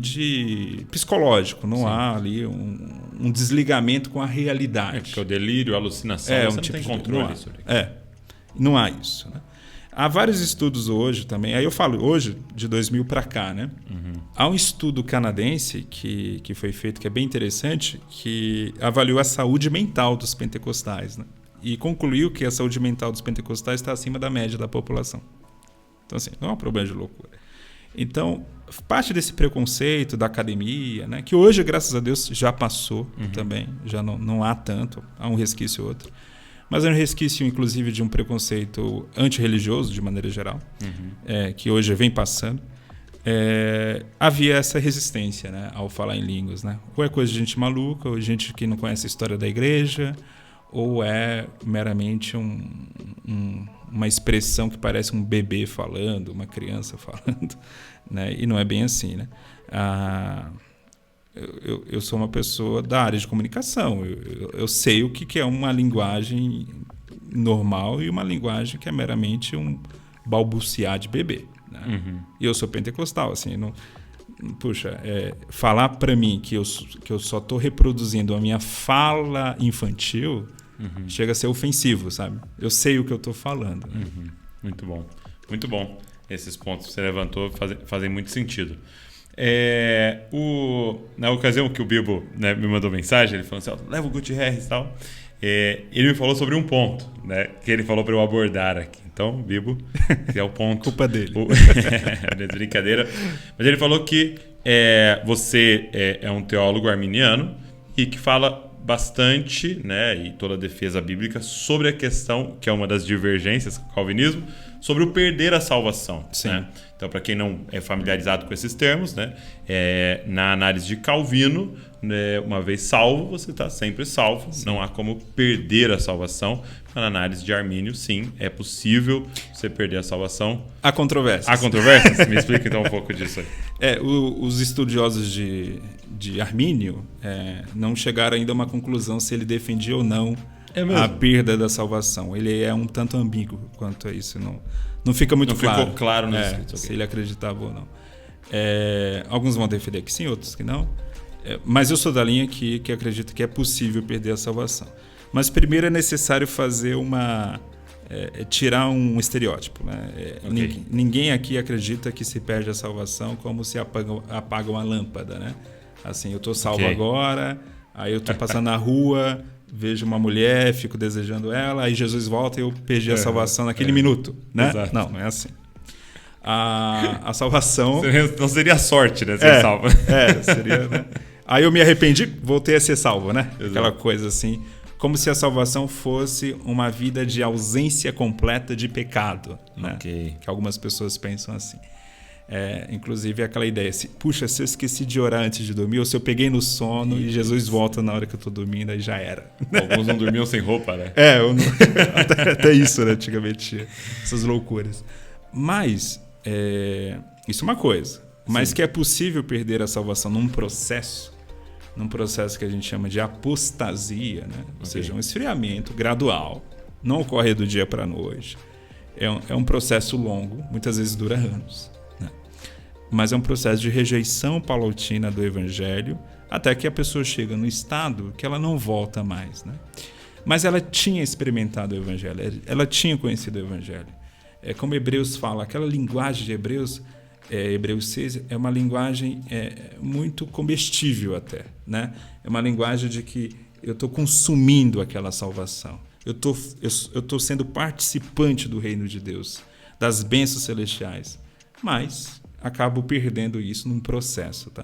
psicológico, não há ali um desligamento com a realidade. Porque o delírio, a alucinação, você não tem controle sobre isso. Não há isso, né? Há vários estudos hoje também, aí eu falo hoje, de 2000 para cá, né? Há um estudo canadense que foi feito, que é bem interessante, que avaliou a saúde mental dos pentecostais, né? E concluiu que a saúde mental dos pentecostais está acima da média da população. Então, assim, não é um problema de loucura. Então, parte desse preconceito da academia, né, que hoje, graças a Deus, já passou também, já não há tanto, há um resquício ou outro. Mas é um resquício, inclusive, de um preconceito antirreligioso, de maneira geral, que hoje vem passando. Havia essa resistência, né, ao falar em línguas, né? Ou é coisa de gente maluca, ou gente que não conhece a história da igreja, ou é meramente uma expressão que parece um bebê falando, uma criança falando, né? E não é bem assim, né? Eu sou uma pessoa da área de comunicação, eu sei o que é uma linguagem normal e uma linguagem que é meramente um balbuciar de bebê, né? E eu sou pentecostal, assim, falar para mim que eu só estou reproduzindo a minha fala infantil chega a ser ofensivo, sabe? Eu sei o que eu estou falando. Né? Muito bom, muito bom. Esses pontos que você levantou fazem muito sentido. Na ocasião que o Bibo, né, me mandou mensagem, ele falou assim, leva o Gutierrez e tal. Ele me falou sobre um ponto, né, que ele falou para eu abordar aqui. Então, Bibo, que é o ponto... Culpa dele. Brincadeira. Mas ele falou que você é um teólogo arminiano e que fala bastante, né, e toda a defesa bíblica sobre a questão, que é uma das divergências com o calvinismo, sobre o perder a salvação. Sim. Né? Então, para quem não é familiarizado com esses termos, né, na análise de Calvino, né, uma vez salvo, você está sempre salvo. Sim. Não há como perder a salvação. Na análise de Armínio, sim, é possível você perder a salvação. Há controvérsias. Há controvérsias? Me explica então um pouco disso aí. Os estudiosos de Armínio não chegaram ainda a uma conclusão se ele defendia ou não a perda da salvação. Ele é um tanto ambíguo quanto a isso. Não fica muito claro. Não ficou claro no escrito. Se ele acreditava ou não. Alguns vão defender que sim, outros que não. Mas eu sou da linha que acredita que é possível perder a salvação. Mas primeiro é necessário fazer tirar um estereótipo. Né? Okay. Ninguém aqui acredita que se perde a salvação como se apaga uma lâmpada. Né? Assim, eu estou salvo agora, aí eu estou passando na rua, vejo uma mulher, fico desejando ela, aí Jesus volta e eu perdi a salvação naquele minuto. Né? Não é assim. A salvação... Não seria sorte, né? Ser salvo. Seria, né? Aí eu me arrependi, voltei a ser salvo, né? Exato. Aquela coisa assim, como se a salvação fosse uma vida de ausência completa de pecado, né? Okay. Que algumas pessoas pensam assim. Inclusive aquela ideia assim, puxa, se eu esqueci de orar antes de dormir, ou se eu peguei no sono e Jesus volta na hora que eu tô dormindo, aí já era. Alguns não dormiam sem roupa, né? Até isso, né? Antigamente tinha essas loucuras. Mas, isso é uma coisa. Mas que é possível perder a salvação num processo que a gente chama de apostasia, né? Ou seja, um esfriamento gradual, não ocorre do dia para a noite. É um processo longo, muitas vezes dura anos, né? Mas é um processo de rejeição paulatina do evangelho, até que a pessoa chega no estado que ela não volta mais, né? Mas ela tinha experimentado o evangelho, ela tinha conhecido o evangelho. Como Hebreus fala, aquela linguagem de Hebreus 6, é uma linguagem muito comestível até, né? É uma linguagem de que eu estou consumindo aquela salvação. Eu estou sendo participante do reino de Deus, das bênçãos celestiais, mas acabo perdendo isso num processo, tá?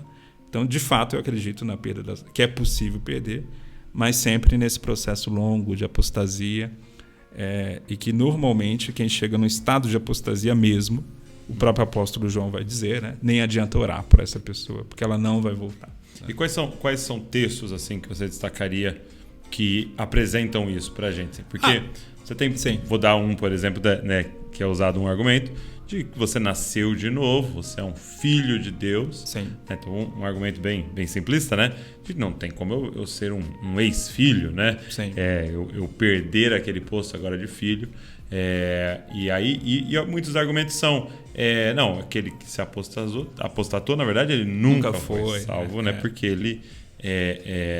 Então, de fato, eu acredito na perda que é possível perder, mas sempre nesse processo longo de apostasia, e que normalmente quem chega no estado de apostasia mesmo, o próprio apóstolo João vai dizer, né? Nem adianta orar por essa pessoa, porque ela não vai voltar. E quais são textos assim que você destacaria que apresentam isso pra gente? Porque você tem... Sim. Vou dar um, por exemplo, né, que é usado um argumento de que você nasceu de novo, você é um filho de Deus. Sim. Então, um argumento bem simplista, né? De não tem como eu ser um ex-filho, né? Sim. Eu perder aquele posto agora de filho. E muitos argumentos são não, aquele que se apostatou, na verdade ele nunca foi salvo, né? Porque ele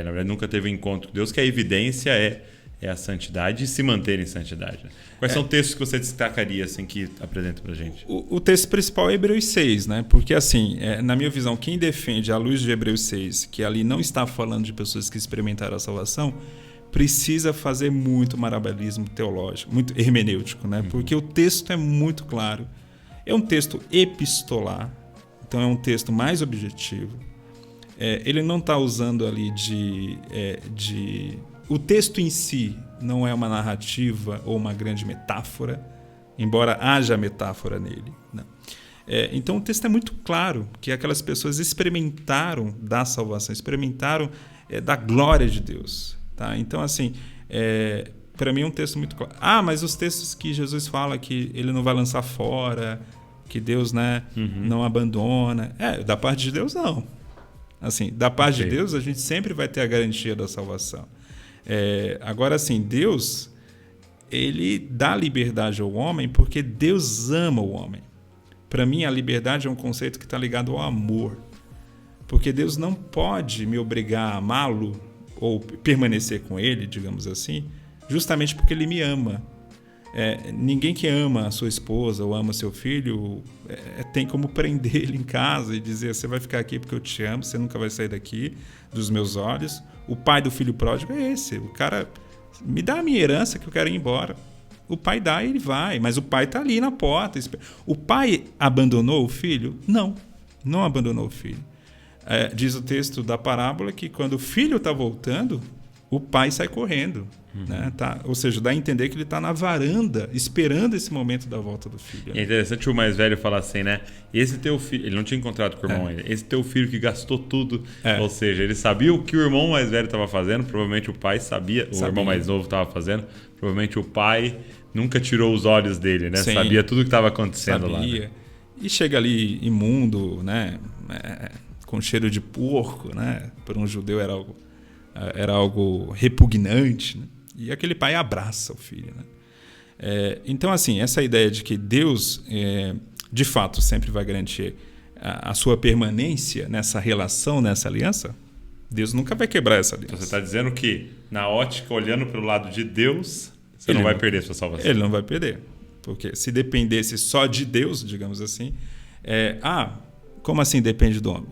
na verdade nunca teve encontro com Deus, que a evidência é a santidade e se manter em santidade, né? Quais são textos que você destacaria assim, que apresenta pra gente? O texto principal é Hebreus 6, né? Porque assim, na minha visão, quem defende à luz de Hebreus 6 que ali não está falando de pessoas que experimentaram a salvação, precisa fazer muito marabelismo teológico, muito hermenêutico, né? Porque o texto é muito claro. É um texto epistolar, então é um texto mais objetivo. Ele não está usando ali o texto em si não é uma narrativa ou uma grande metáfora, embora haja metáfora nele, não. Então o texto é muito claro que aquelas pessoas experimentaram da salvação, experimentaram da glória de Deus. Tá? Então, assim, para mim é um texto muito claro. Mas os textos que Jesus fala que ele não vai lançar fora, que Deus, né, não abandona. Da parte de Deus, não. Assim, da parte de Deus, a gente sempre vai ter a garantia da salvação. Agora, assim, Deus, ele dá liberdade ao homem porque Deus ama o homem. Para mim, a liberdade é um conceito que está ligado ao amor. Porque Deus não pode me obrigar a amá-lo ou permanecer com ele, digamos assim, justamente porque ele me ama. Ninguém que ama a sua esposa ou ama seu filho tem como prender ele em casa e dizer: você vai ficar aqui porque eu te amo, você nunca vai sair daqui dos meus olhos. O pai do filho pródigo é esse. O cara me dá a minha herança que eu quero ir embora. O pai dá e ele vai, mas o pai está ali na porta. O pai abandonou o filho? Não abandonou o filho. Diz o texto da parábola que quando o filho está voltando, o pai sai correndo. Né? Ou seja, dá a entender que ele está na varanda, esperando esse momento da volta do filho. É interessante o mais velho falar assim, né? Esse teu filho, ele não tinha encontrado com o irmão ainda, esse teu filho que gastou tudo. Ou seja, ele sabia o que o irmão mais velho estava fazendo, provavelmente o pai sabia, o irmão mais novo estava fazendo, provavelmente o pai nunca tirou os olhos dele, né? Sim. Sabia tudo o que estava acontecendo lá. Né? E chega ali imundo, né? Com cheiro de porco, né? Para um judeu era algo repugnante, né? E aquele pai abraça o filho, né? Então, assim, essa ideia de que Deus, de fato, sempre vai garantir a sua permanência nessa relação, nessa aliança, Deus nunca vai quebrar essa aliança. Então você está dizendo que, na ótica, olhando pelo lado de Deus, você não vai perder sua salvação. Ele não vai perder. Porque se dependesse só de Deus, digamos assim, como assim depende do homem?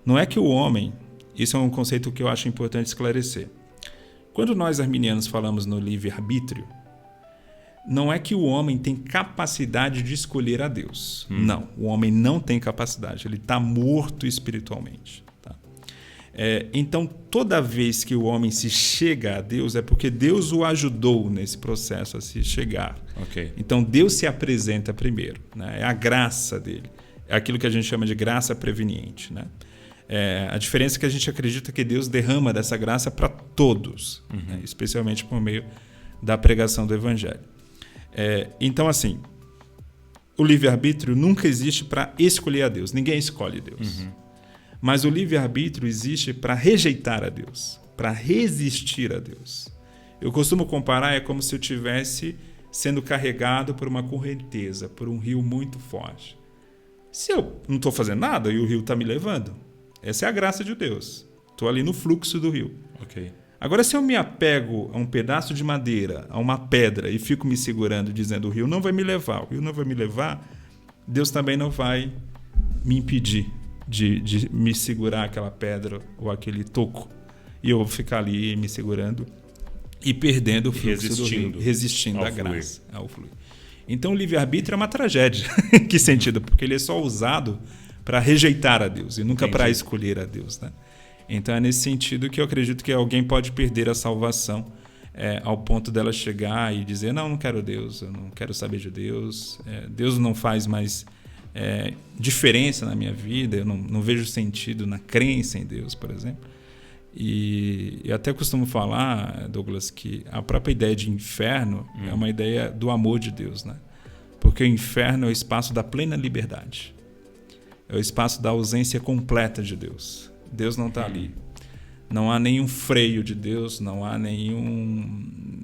Não é que o homem... Isso é um conceito que eu acho importante esclarecer. Quando nós arminianos falamos no livre-arbítrio, não é que o homem tem capacidade de escolher a Deus. Não, o homem não tem capacidade. Ele está morto espiritualmente. Tá? Então, toda vez que o homem se chega a Deus, é porque Deus o ajudou nesse processo a se chegar. Okay. Então, Deus se apresenta primeiro. Né? É a graça dele. É aquilo que a gente chama de graça preveniente. Né? A diferença é que a gente acredita que Deus derrama dessa graça para todos, né? Especialmente por meio da pregação do Evangelho. Então, assim, o livre-arbítrio nunca existe para escolher a Deus. Ninguém escolhe Deus. Mas o livre-arbítrio existe para rejeitar a Deus, para resistir a Deus. Eu costumo comparar, é como se eu estivesse sendo carregado por uma correnteza, por um rio muito forte. Se eu não estou fazendo nada e o rio está me levando, essa é a graça de Deus. Estou ali no fluxo do rio. Okay. Agora, se eu me apego a um pedaço de madeira, a uma pedra, e fico me segurando, dizendo o rio não vai me levar, Deus também não vai me impedir de me segurar aquela pedra ou aquele toco. E eu vou ficar ali me segurando e perdendo o fluxo do rio, resistindo à graça, ao fluir. Então, o livre-arbítrio é uma tragédia. Em que sentido? Porque ele é só usado para rejeitar a Deus e nunca para escolher a Deus. Né? Então, é nesse sentido que eu acredito que alguém pode perder a salvação ao ponto dela chegar e dizer, não quero Deus, eu não quero saber de Deus, Deus não faz mais diferença na minha vida, eu não vejo sentido na crença em Deus, por exemplo. E eu até costumo falar, Douglas, que a própria ideia de inferno é uma ideia do amor de Deus, né? Porque o inferno é o espaço da plena liberdade. É o espaço da ausência completa de Deus. Deus não está ali. Não há nenhum freio de Deus, não há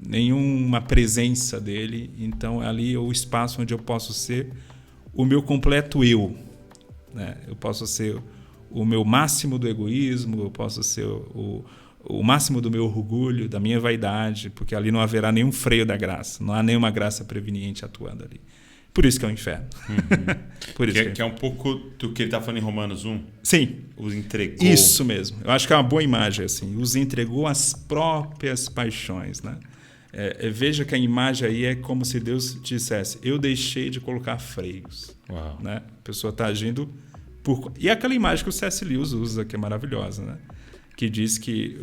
nenhuma presença dele. Então, ali é o espaço onde eu posso ser o meu completo eu. Né? Eu posso ser o meu máximo do egoísmo, eu posso ser o máximo do meu orgulho, da minha vaidade, porque ali não haverá nenhum freio da graça, não há nenhuma graça preveniente atuando ali. Por isso que é o inferno. Por isso que é um pouco do que ele está falando em Romanos 1? Sim. Os entregou. Isso mesmo. Eu acho que é uma boa imagem. Assim. Os entregou às próprias paixões. Né? Veja que a imagem aí é como se Deus dissesse, eu deixei de colocar freios. Uau. Né? A pessoa está agindo por... E aquela imagem que o C.S. Lewis usa, que é maravilhosa, né? Que diz que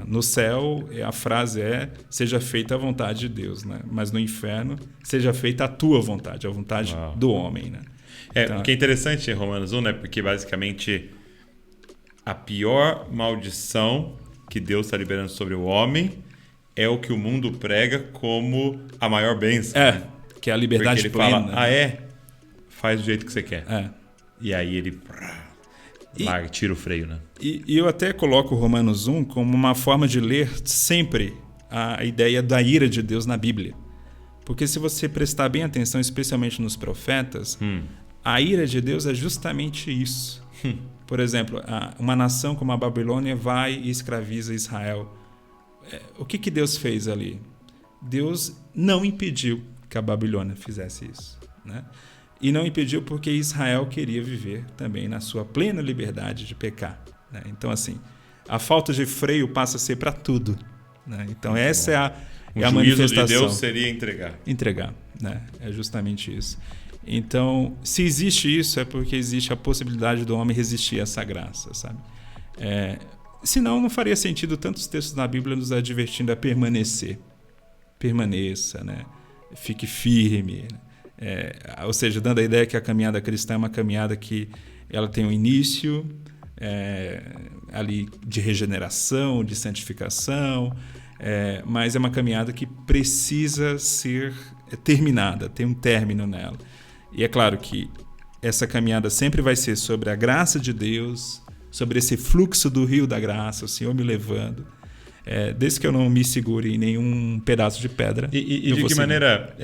no céu a frase seja feita a vontade de Deus, né? Mas no inferno seja feita a tua vontade, a vontade do homem. Né? O que é interessante em Romanos 1, né? Porque basicamente a pior maldição que Deus está liberando sobre o homem é o que o mundo prega como a maior bênção. Que é a liberdade porque ele plena. Fala, né? Faz do jeito que você quer. E aí ele... tira o freio, né? E eu até coloco Romanos 1 como uma forma de ler sempre a ideia da ira de Deus na Bíblia. Porque se você prestar bem atenção, especialmente nos profetas, a ira de Deus é justamente isso. Por exemplo, uma nação como a Babilônia vai e escraviza Israel. O que Deus fez ali? Deus não impediu que a Babilônia fizesse isso, né? E não impediu porque Israel queria viver também na sua plena liberdade de pecar. Né? Então, assim, a falta de freio passa a ser para tudo. Né? Então, essa é a manifestação. O juízo de Deus seria entregar. Entregar, né? É justamente isso. Então, se existe isso, é porque existe a possibilidade do homem resistir a essa graça, sabe? Senão, não faria sentido tantos textos na Bíblia nos advertindo a permanecer. Permaneça, né? Fique firme, ou seja, dando a ideia que a caminhada cristã é uma caminhada que ela tem um início ali de regeneração, de santificação, mas é uma caminhada que precisa ser terminada, tem um término nela. E é claro que essa caminhada sempre vai ser sobre a graça de Deus, sobre esse fluxo do rio da graça, o Senhor me levando. Desde que eu não me segure em nenhum pedaço de pedra. E de que maneira,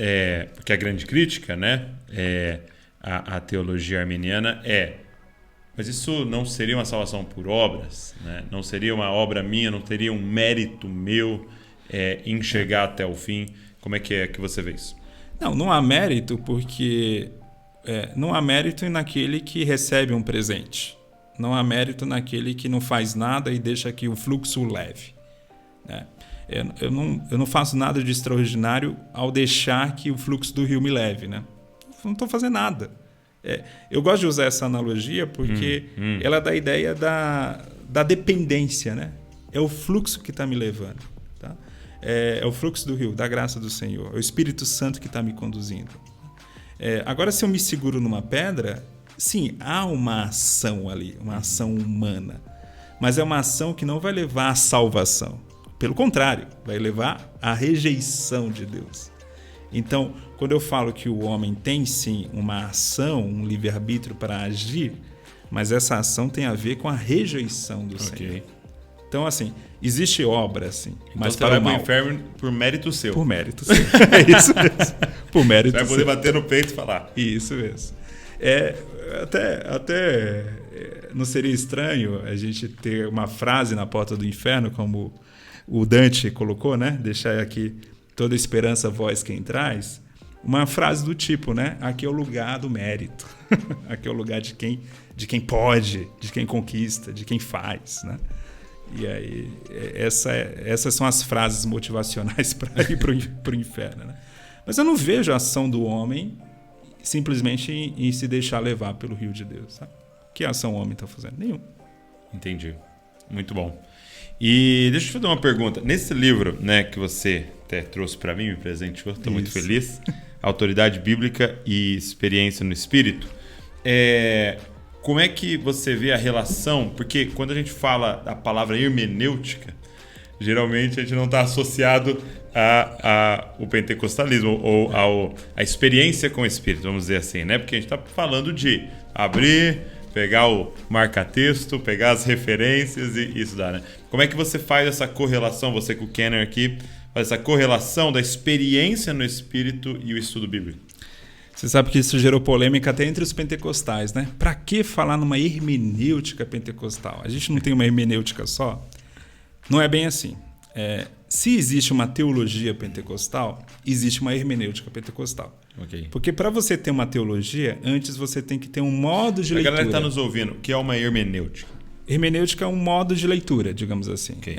porque a grande crítica, né, a teologia arminiana Mas isso não seria uma salvação por obras, né? Não seria uma obra minha, não teria um mérito meu em chegar até o fim. Como é que você vê isso? Não há mérito porque não há mérito naquele que recebe um presente. Não há mérito naquele que não faz nada e deixa que o fluxo o leve, né? Eu não faço nada de extraordinário ao deixar que o fluxo do rio me leve, né? Eu não estou fazendo nada. Eu gosto de usar essa analogia porque ela dá a ideia da dependência, né? É o fluxo que está me levando, tá? É o fluxo do rio, da graça do Senhor. É o Espírito Santo que está me conduzindo. Agora, se eu me seguro numa pedra, sim, há uma ação ali, uma ação humana. Mas é uma ação que não vai levar à salvação. Pelo contrário, vai levar à rejeição de Deus. Então, quando eu falo que o homem tem sim uma ação, um livre-arbítrio para agir, mas essa ação tem a ver com a rejeição do Senhor. Então, assim, existe obra, assim, mas então, para você vai o mal. para o inferno por mérito seu. Por mérito seu. É isso mesmo. Por mérito seu. Vai poder bater no peito e falar. Isso mesmo. Até não seria estranho a gente ter uma frase na porta do inferno, como o Dante colocou, né? Deixar aqui toda esperança vós quem traz. Uma frase do tipo, né? Aqui é o lugar do mérito. Aqui é o lugar de quem pode, de quem conquista, de quem faz, né? E aí, essas são as frases motivacionais para ir para o inferno, né? Mas eu não vejo a ação do homem simplesmente em se deixar levar pelo rio de Deus, sabe? Que ação o homem está fazendo? Nenhum. Entendi. Muito bom. E deixa eu te fazer uma pergunta. Nesse livro, né, que você até trouxe para mim, me presenteou, estou muito feliz. Autoridade Bíblica e Experiência no Espírito. Como é que você vê a relação? Porque quando a gente fala da palavra hermenêutica, geralmente a gente não está associado ao pentecostalismo ou à experiência com o Espírito, vamos dizer assim, né? Porque a gente está falando de abrir, pegar o marca-texto, pegar as referências e estudar, né? Como é que você faz essa correlação, você com o Kenner aqui, faz essa correlação da experiência no Espírito e o estudo bíblico? Você sabe que isso gerou polêmica até entre os pentecostais, né? Para que falar numa hermenêutica pentecostal? A gente não tem uma hermenêutica só? Não é bem assim. Se existe uma teologia pentecostal, existe uma hermenêutica pentecostal. Okay. Porque para você ter uma teologia, antes você tem que ter um modo de leitura. A galera que está nos ouvindo, o que é uma hermenêutica? Hermenêutica é um modo de leitura, digamos assim. Okay.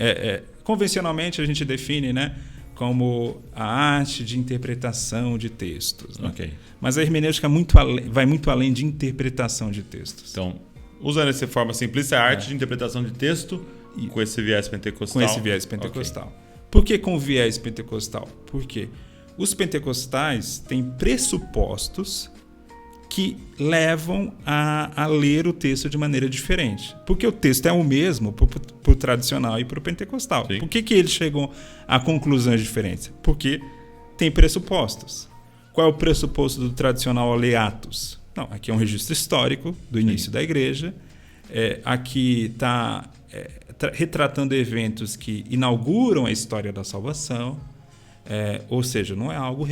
Convencionalmente a gente define, né, como a arte de interpretação de textos. Né? Okay. Mas a hermenêutica vai muito além de interpretação de textos. Então, usando essa forma simplista, a arte de interpretação de texto com esse viés pentecostal. Com esse viés pentecostal. Okay. Por que com viés pentecostal? Porque os pentecostais têm pressupostos que levam a ler o texto de maneira diferente. Porque o texto é o mesmo para o tradicional e para o pentecostal. Sim. Por que eles chegam a conclusões diferentes? Porque tem pressupostos. Qual é o pressuposto do tradicional ao ler Atos? Não, aqui é um registro histórico do início da igreja. Aqui está retratando eventos que inauguram a história da salvação. Ou seja, não é algo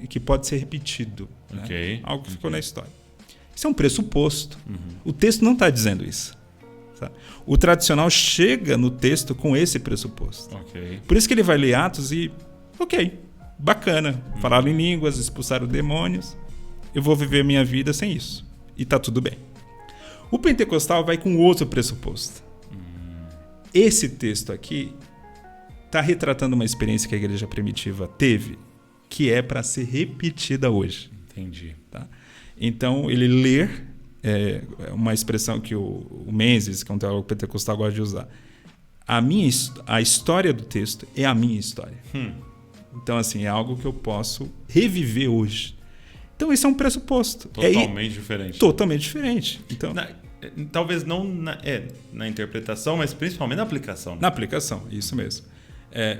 que pode ser repetido. Okay. Né? Algo que ficou na história. Isso é um pressuposto. O texto não está dizendo isso. Sabe? O tradicional chega no texto com esse pressuposto. Okay. Por isso que ele vai ler Atos e... Ok, bacana. Falaram em línguas, expulsaram demônios. Eu vou viver minha vida sem isso. E está tudo bem. O pentecostal vai com outro pressuposto. Esse texto aqui está retratando uma experiência que a igreja primitiva teve, que é para ser repetida hoje. Entendi. Tá? Então, ele ler, uma expressão que o Menzies, que é um teólogo pentecostal, gosta de usar. A história do texto é a minha história. Então, assim, é algo que eu posso reviver hoje. Então, isso é um pressuposto. Totalmente diferente. Totalmente diferente. Então, talvez não na interpretação, mas principalmente na aplicação. Né? Na aplicação, isso mesmo.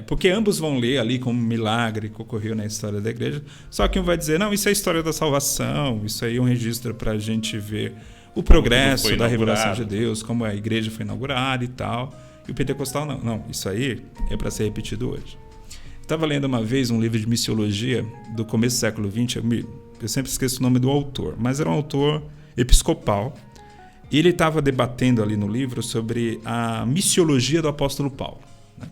Porque ambos vão ler ali como um milagre que ocorreu na história da igreja, só que um vai dizer, não, isso é a história da salvação, isso aí é um registro para a gente ver o progresso da revelação de Deus, como a igreja foi inaugurada e tal. E o pentecostal, não, isso aí é para ser repetido hoje. Estava lendo uma vez um livro de missiologia do começo do século XX, eu sempre esqueço o nome do autor, mas era um autor episcopal, E ele estava debatendo ali no livro sobre a missiologia do apóstolo Paulo, né?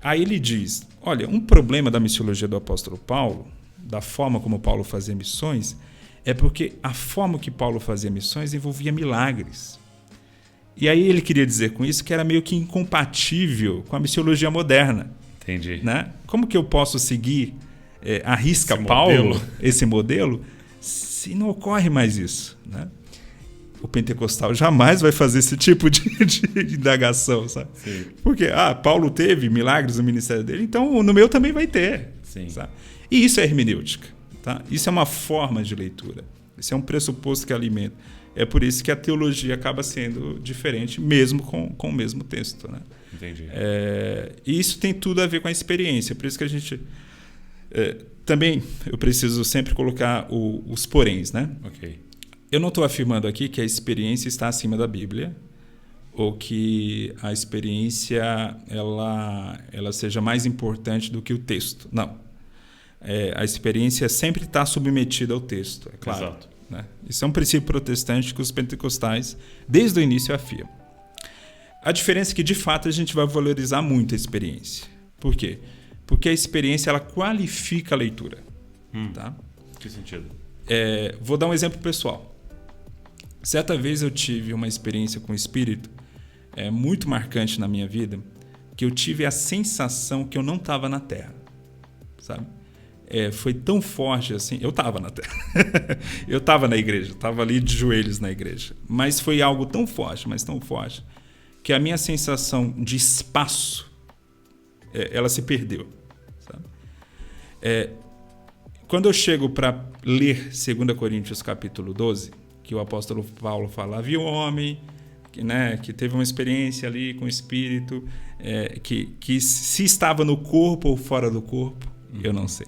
Aí ele diz, olha, um problema da missiologia do apóstolo Paulo, da forma como Paulo fazia missões, é porque a forma que Paulo fazia missões envolvia milagres. E aí ele queria dizer com isso que era meio que incompatível com a missiologia moderna. Entendi. Né? Como que eu posso seguir à risca Paulo, esse modelo, se não ocorre mais isso, né? O pentecostal jamais vai fazer esse tipo de indagação, sabe? Sim. Porque Paulo teve milagres no ministério dele, então no meu também vai ter. Sim. Sabe? E isso é hermenêutica. Tá? Isso é uma forma de leitura. Isso é um pressuposto que alimenta. É por isso que a teologia acaba sendo diferente, mesmo com o mesmo texto. Né? Entendi. E isso tem tudo a ver com a experiência. Por isso que a gente... também eu preciso sempre colocar os poréns, né? Ok. Eu não estou afirmando aqui que a experiência está acima da Bíblia ou que a experiência ela seja mais importante do que o texto. Não. A experiência sempre está submetida ao texto, é claro. Exato. Né? Isso é um princípio protestante que os pentecostais, desde o início, afirmam. A diferença é que, de fato, a gente vai valorizar muito a experiência. Por quê? Porque a experiência ela qualifica a leitura. Tá? Que sentido? Vou dar um exemplo pessoal. Certa vez eu tive uma experiência com o Espírito muito marcante na minha vida, que eu tive a sensação que eu não estava na Terra, sabe? Foi tão forte assim, eu estava na Terra, eu estava na igreja, estava ali de joelhos na igreja, mas foi algo tão forte, mas tão forte, que a minha sensação de espaço, ela se perdeu, sabe? Quando eu chego para ler 2 Coríntios capítulo 12, que o apóstolo Paulo fala, havia um homem que teve uma experiência ali com o Espírito, que se estava no corpo ou fora do corpo, eu não sei.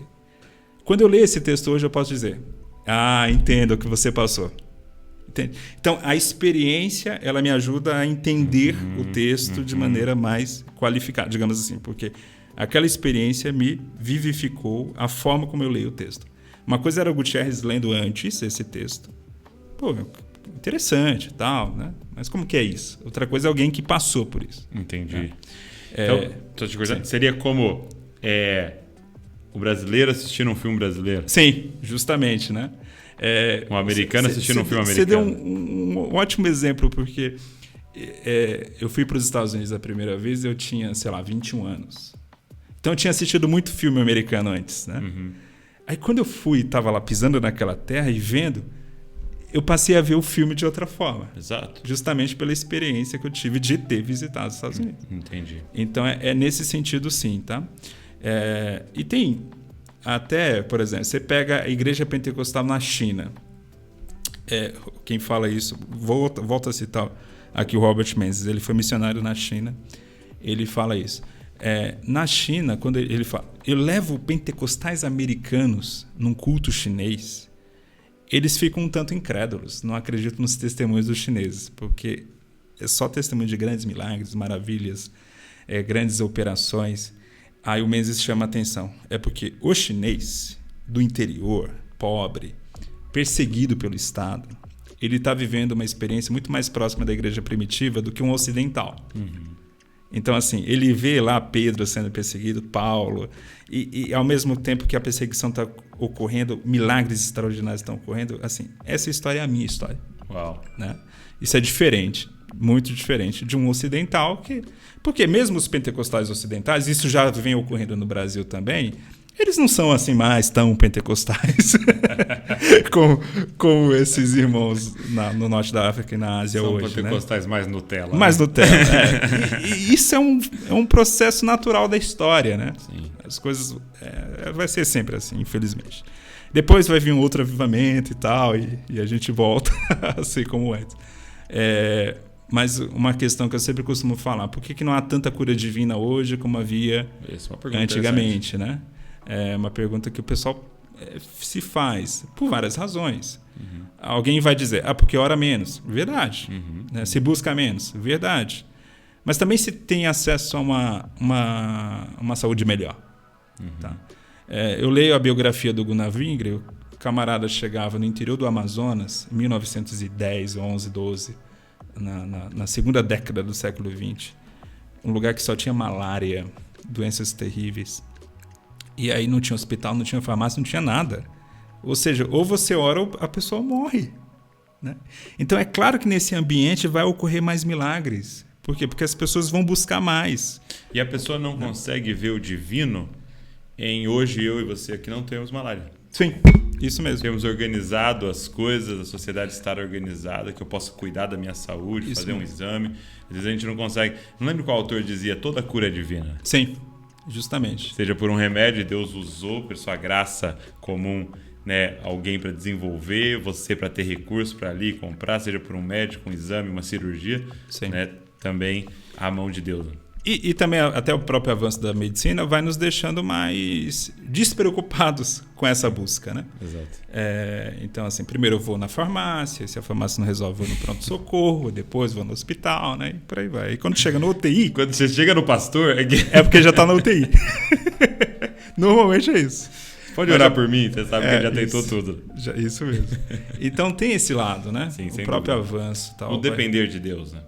Quando eu leio esse texto hoje, eu posso dizer, entendo o que você passou. Entende? Então, a experiência, ela me ajuda a entender o texto de maneira mais qualificada, digamos assim, porque aquela experiência me vivificou a forma como eu leio o texto. Uma coisa era o Gutierrez lendo antes esse texto. Pô, interessante e tal, né? Mas como que é isso? Outra coisa é alguém que passou por isso. Entendi. Né? Então, tô te cortando. Seria como o brasileiro assistindo um filme brasileiro? Sim, justamente, né? Um americano assistindo um filme americano. Você deu um ótimo exemplo, porque eu fui para os Estados Unidos a primeira vez e eu tinha, 21 anos. Então eu tinha assistido muito filme americano antes, né? Aí quando eu fui, estava lá pisando naquela terra e vendo, eu passei a ver o filme de outra forma. Exato. Justamente pela experiência que eu tive de ter visitado os Estados Unidos. Entendi. Então é nesse sentido sim, tá? E tem até, por exemplo, você pega a igreja pentecostal na China. Quem fala isso, volta a citar aqui o Robert Menzies, ele foi missionário na China, ele fala isso. Na China, quando ele fala, eu levo pentecostais americanos num culto chinês, eles ficam um tanto incrédulos, não acreditam nos testemunhos dos chineses, porque é só testemunho de grandes milagres, maravilhas, grandes operações. Aí o Menzies chama a atenção. É porque o chinês do interior, pobre, perseguido pelo Estado, ele está vivendo uma experiência muito mais próxima da igreja primitiva do que um ocidental. Então, assim, ele vê lá Pedro sendo perseguido, Paulo, e ao mesmo tempo que a perseguição está ocorrendo, milagres extraordinários estão ocorrendo, assim, essa história é a minha história. Uau. Né? Isso é diferente, muito diferente de um ocidental porque mesmo os pentecostais ocidentais, isso já vem ocorrendo no Brasil também, eles não são assim mais tão pentecostais como esses irmãos no norte da África e na Ásia são hoje. São pentecostais, né? Mais Nutella. Mais Nutella, e isso é um processo natural da história, né? Sim. As coisas... vai ser sempre assim, infelizmente. Depois vai vir um outro avivamento e tal, e a gente volta a ser como antes. Mas uma questão que eu sempre costumo falar, por que não há tanta cura divina hoje como havia antigamente, né? É uma pergunta que o pessoal se faz por várias razões. Alguém vai dizer, porque ora menos. Verdade. Né? Se busca menos. Verdade. Mas também se tem acesso a uma saúde melhor. Tá? Eu leio a biografia do Gunnar Wingre, o camarada chegava no interior do Amazonas, em 1910, 11, 12, na segunda década do século XX, um lugar que só tinha malária, doenças terríveis. E aí não tinha hospital, não tinha farmácia, não tinha nada. Ou seja, ou você ora ou a pessoa morre, né? Então é claro que nesse ambiente vai ocorrer mais milagres. Por quê? Porque as pessoas vão buscar mais. E a pessoa não consegue ver o divino em hoje eu e você aqui não temos malária. Sim, isso mesmo. Temos organizado as coisas, a sociedade estar organizada, que eu possa cuidar da minha saúde, Isso fazer um mesmo. exame. Às vezes a gente não consegue. Não lembro qual autor dizia, toda cura é divina. Sim, justamente. Seja por um remédio, Deus usou por sua graça comum, né, alguém para desenvolver, você para ter recurso para ali comprar, seja por um médico, um exame, uma cirurgia, Sim. né, também a mão de Deus. E também até o próprio avanço da medicina vai nos deixando mais despreocupados com essa busca, né? Exato. Então, assim, primeiro eu vou na farmácia, se a farmácia não resolve, eu vou no pronto-socorro, depois vou no hospital, né? E por aí vai. E quando chega no UTI... Quando você chega no pastor... É porque já está na UTI. Normalmente é isso. Pode orar por mim, você sabe que ele já tentou isso. tudo. Isso mesmo. Então tem esse lado, né? Sim, o próprio avanço. Tal, o depender de Deus, né?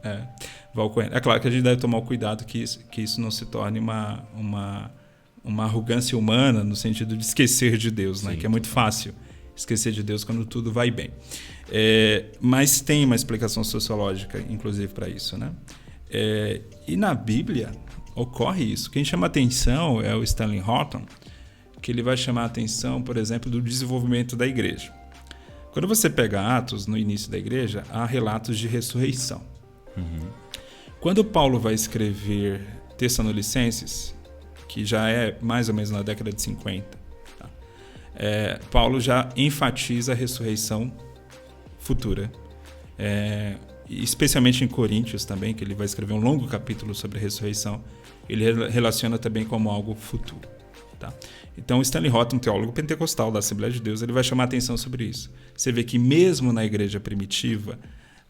Vai ocorrendo. É claro que a gente deve tomar o cuidado que isso não se torne uma arrogância humana no sentido de esquecer de Deus, né? Que é muito fácil esquecer de Deus quando tudo vai bem. Mas tem uma explicação sociológica, inclusive, para isso, né? E na Bíblia ocorre isso. Quem chama atenção é o Stanley Horton, que ele vai chamar a atenção, por exemplo, do desenvolvimento da igreja. Quando você pega Atos, no início da igreja, há relatos de ressurreição. Uhum. Quando Paulo vai escrever Tessalonicenses, que já é mais ou menos na década de 50, tá? Paulo já enfatiza a ressurreição futura. Especialmente em Coríntios também, que ele vai escrever um longo capítulo sobre a ressurreição, ele relaciona também como algo futuro. Tá? Então, Stanley Horton, teólogo pentecostal da Assembleia de Deus, ele vai chamar a atenção sobre isso. Você vê que mesmo na igreja primitiva,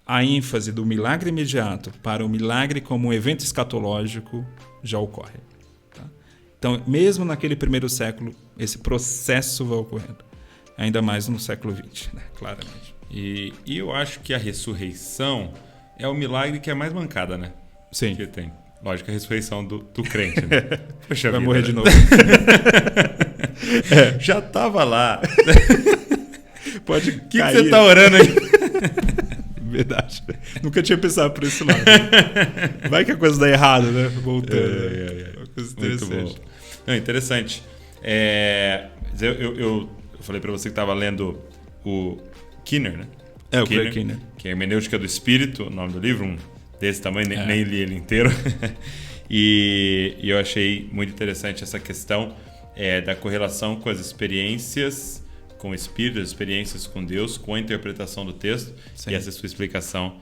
a ênfase do milagre imediato para o milagre como um evento escatológico já ocorre. Tá? Então, mesmo naquele primeiro século, esse processo vai ocorrendo. Ainda mais no século XX, né? Claramente. E eu acho que a ressurreição é o milagre que é mais mancada, né? Sim. Que tem. Lógico, a ressurreição do crente, né? Poxa, vai morrer de novo. Já tava lá. Pode O que você tá orando aí? Verdade. Nunca tinha pensado por esse lado. Né? Vai que a coisa dá errado, né? Voltando. Uma coisa interessante. Muito bom. Não, interessante. Eu falei para você que estava lendo o Kinner, né? O Craig Kinner. Que é Hermenêutica do Espírito, o nome do livro, um desse tamanho, nem li ele inteiro. E eu achei muito interessante essa questão da correlação com as experiências com o Espírito, as experiências com Deus, com a interpretação do texto. Sim. E essa sua explicação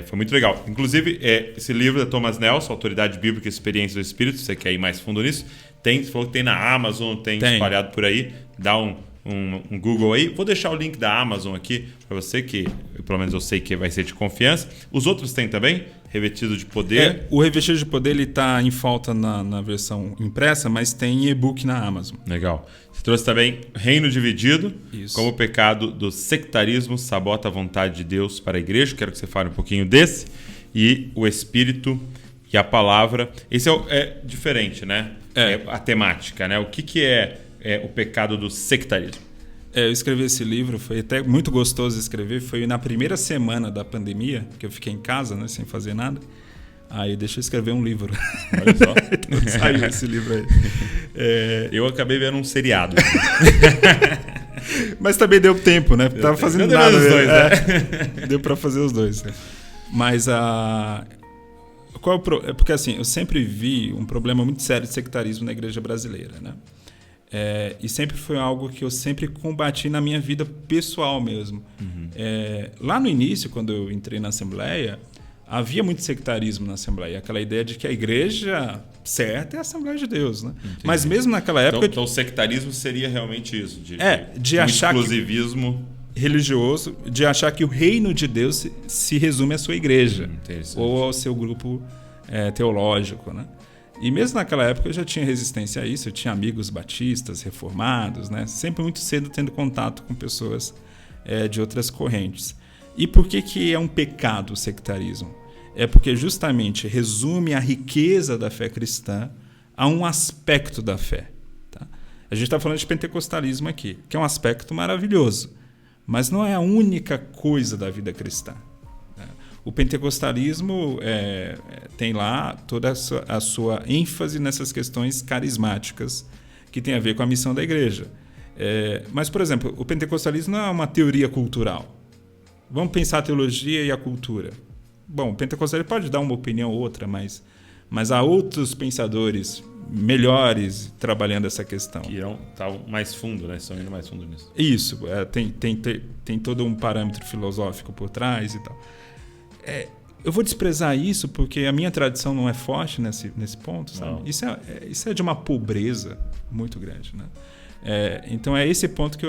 foi muito legal. Inclusive, esse livro da Thomas Nelson, Autoridade Bíblica e Experiência do Espírito, você quer ir mais fundo nisso, você falou que tem na Amazon, tem espalhado por aí, dá um Google aí. Vou deixar o link da Amazon aqui para você, que pelo menos eu sei que vai ser de confiança. Os outros têm também? Revestido de Poder? O Revestido de Poder está em falta na versão impressa, mas tem e-book na Amazon. Legal. Você trouxe também Reino Dividido, Isso. Como o pecado do sectarismo sabota a vontade de Deus para a igreja. Quero que você fale um pouquinho desse. E o Espírito e a Palavra. Esse é diferente, né? A temática, né? O que é o pecado do sectarismo? Eu escrevi esse livro, foi até muito gostoso escrever. Foi na primeira semana da pandemia, que eu fiquei em casa, né, sem fazer nada. Aí deixa eu escrever um livro. Olha só. Então, saiu esse livro aí. Eu acabei vendo um seriado. Mas também deu tempo, né? Porque tava fazendo nada. Os dois, né? Deu para fazer os dois. Né? Mas porque assim, eu sempre vi um problema muito sério de sectarismo na igreja brasileira, né? E sempre foi algo que eu sempre combati na minha vida pessoal mesmo. Uhum. Lá no início, quando eu entrei na Assembleia, havia muito sectarismo na Assembleia. Aquela ideia de que a igreja certa é a Assembleia de Deus. Né? Mas mesmo naquela época... Então o sectarismo seria realmente isso? De achar exclusivismo religioso, de achar que o reino de Deus se resume à sua igreja ou ao seu grupo teológico, né? E mesmo naquela época eu já tinha resistência a isso, eu tinha amigos batistas, reformados, né? Sempre muito cedo tendo contato com pessoas de outras correntes. E por que é um pecado o sectarismo? É porque justamente resume a riqueza da fé cristã a um aspecto da fé. Tá? A gente está falando de pentecostalismo aqui, que é um aspecto maravilhoso, mas não é a única coisa da vida cristã. O pentecostalismo tem lá toda a sua ênfase nessas questões carismáticas que tem a ver com a missão da igreja. Mas, por exemplo, o pentecostalismo não é uma teoria cultural. Vamos pensar a teologia e a cultura. Bom, o pentecostalismo pode dar uma opinião ou outra, mas há outros pensadores melhores trabalhando essa questão. Que irão estar mais fundo, né? Estão indo mais fundo nisso. Isso, tem todo um parâmetro filosófico por trás e tal. Eu vou desprezar isso porque a minha tradição não é forte nesse ponto, sabe? Isso é de uma pobreza muito grande, né? Então é esse ponto que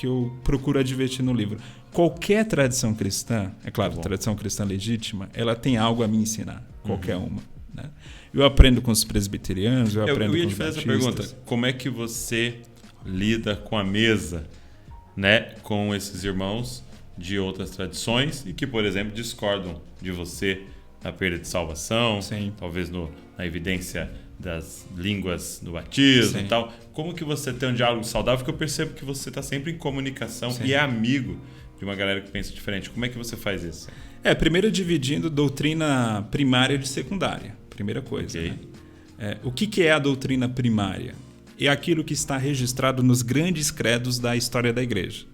eu procuro advertir no livro. Qualquer tradição cristã, é claro, tradição cristã legítima, ela tem algo a me ensinar, qualquer uma. Né? Eu aprendo com os presbiterianos, eu aprendo com os batistas. Eu ia te fazer essa pergunta, como é que você lida com a mesa, né, com esses irmãos de outras tradições e que, por exemplo, discordam de você na perda de salvação, Sim. talvez na evidência das línguas do batismo Sim. e tal. Como que você tem um diálogo saudável? Porque eu percebo que você está sempre em comunicação Sim. e é amigo de uma galera que pensa diferente. Como é que você faz isso? Primeiro dividindo doutrina primária de secundária. Primeira coisa. Okay. Né? O que é a doutrina primária? É aquilo que está registrado nos grandes credos da história da igreja.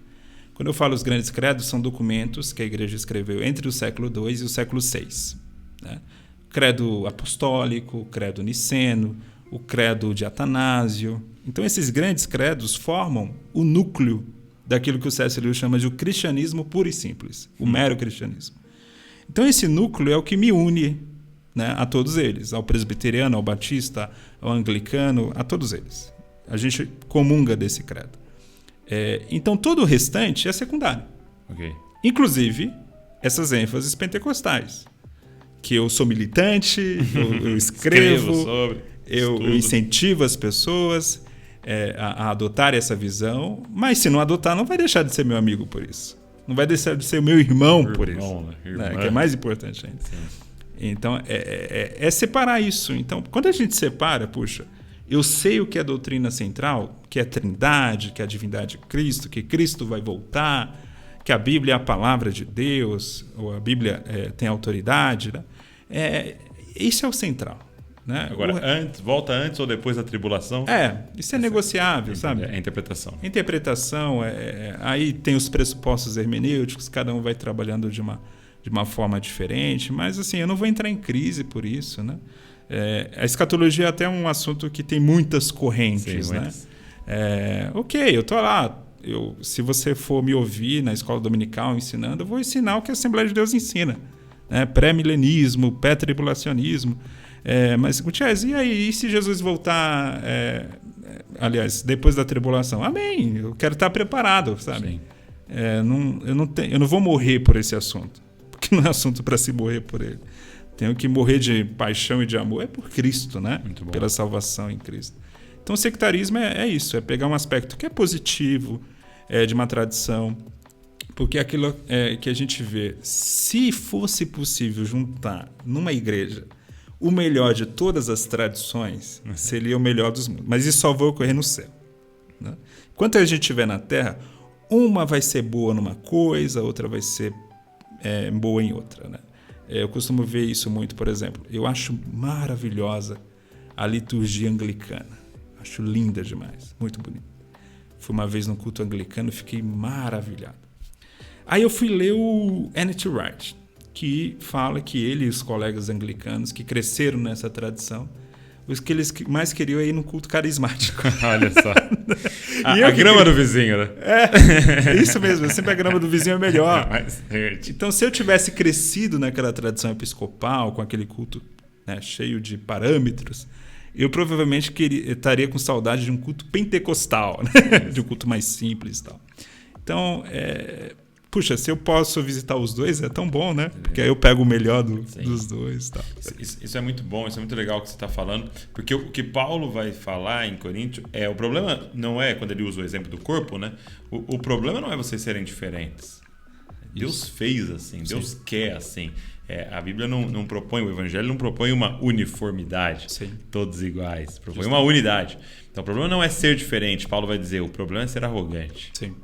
Quando eu falo os grandes credos, são documentos que a igreja escreveu entre o século II e o século VI. Né? Credo apostólico, o credo niceno, o credo de Atanásio. Então, esses grandes credos formam o núcleo daquilo que o C.S. Lewis chama de o cristianismo puro e simples, o mero cristianismo. Então, esse núcleo é o que me une, né, a todos eles, ao presbiteriano, ao batista, ao anglicano, a todos eles. A gente comunga desse credo. Então, todo o restante é secundário. Okay. Inclusive, essas ênfases pentecostais. Que eu sou militante, eu escrevo sobre, eu incentivo as pessoas a adotarem essa visão, mas se não adotar, não vai deixar de ser meu amigo por isso. Não vai deixar de ser meu irmão por isso. Né? Que é mais importante ainda. Sim. Então, é separar isso. Então, quando a gente separa, puxa, eu sei o que é a doutrina central, que é a trindade, que é a divindade de Cristo, que Cristo vai voltar, que a Bíblia é a palavra de Deus, ou a Bíblia tem autoridade. Né? Isso é o central. Né? Agora, volta antes ou depois da tribulação? Isso é negociável, sabe? É interpretação. Interpretação, aí tem os pressupostos hermenêuticos, cada um vai trabalhando de uma forma diferente, mas assim, eu não vou entrar em crise por isso, né? A escatologia é até um assunto que tem muitas correntes. Sim, né? Eu estou lá. Se você for me ouvir na escola dominical ensinando, eu vou ensinar o que a Assembleia de Deus ensina. Né? Pré-milenismo, pré-tribulacionismo. Mas, Gutiérrez, e aí? E se Jesus voltar, aliás, depois da tribulação? Amém, eu quero estar preparado, sabe? Eu não vou morrer por esse assunto, porque não é assunto para se morrer por ele. Tenho que morrer de paixão e de amor, por Cristo, né? Pela salvação em Cristo. Então, o sectarismo é isso, é pegar um aspecto que é positivo, de uma tradição, porque aquilo que a gente vê, se fosse possível juntar numa igreja o melhor de todas as tradições, seria o melhor dos mundos. Mas isso só vai ocorrer no céu. Né? Enquanto a gente estiver na Terra, uma vai ser boa numa coisa, outra vai ser boa em outra. Né? Eu costumo ver isso muito, por exemplo. Eu acho maravilhosa a liturgia anglicana. Acho linda demais, muito bonita. Fui uma vez no culto anglicano e fiquei maravilhado. Aí eu fui ler o N.T. Wright, que fala que ele e os colegas anglicanos que cresceram nessa tradição, os que eles mais queriam é ir no culto carismático. Olha só. A grama do vizinho, né? Isso mesmo. Sempre a grama do vizinho é melhor. Então, se eu tivesse crescido naquela tradição episcopal, com aquele culto, né, cheio de parâmetros, eu provavelmente estaria com saudade de um culto pentecostal, né? De um culto mais simples e tal. Então, puxa, se eu posso visitar os dois, é tão bom, né? Porque aí eu pego o melhor dos dois. Tá? Isso é muito bom, isso é muito legal que você está falando, porque o que Paulo vai falar em Coríntios o problema não é, quando ele usa o exemplo do corpo, né? O problema não é vocês serem diferentes. Deus fez assim, Deus quer assim. A Bíblia não propõe, o Evangelho não propõe uma uniformidade, todos iguais, propõe uma unidade. Então o problema não é ser diferente, Paulo vai dizer, o problema é ser arrogante. Sim.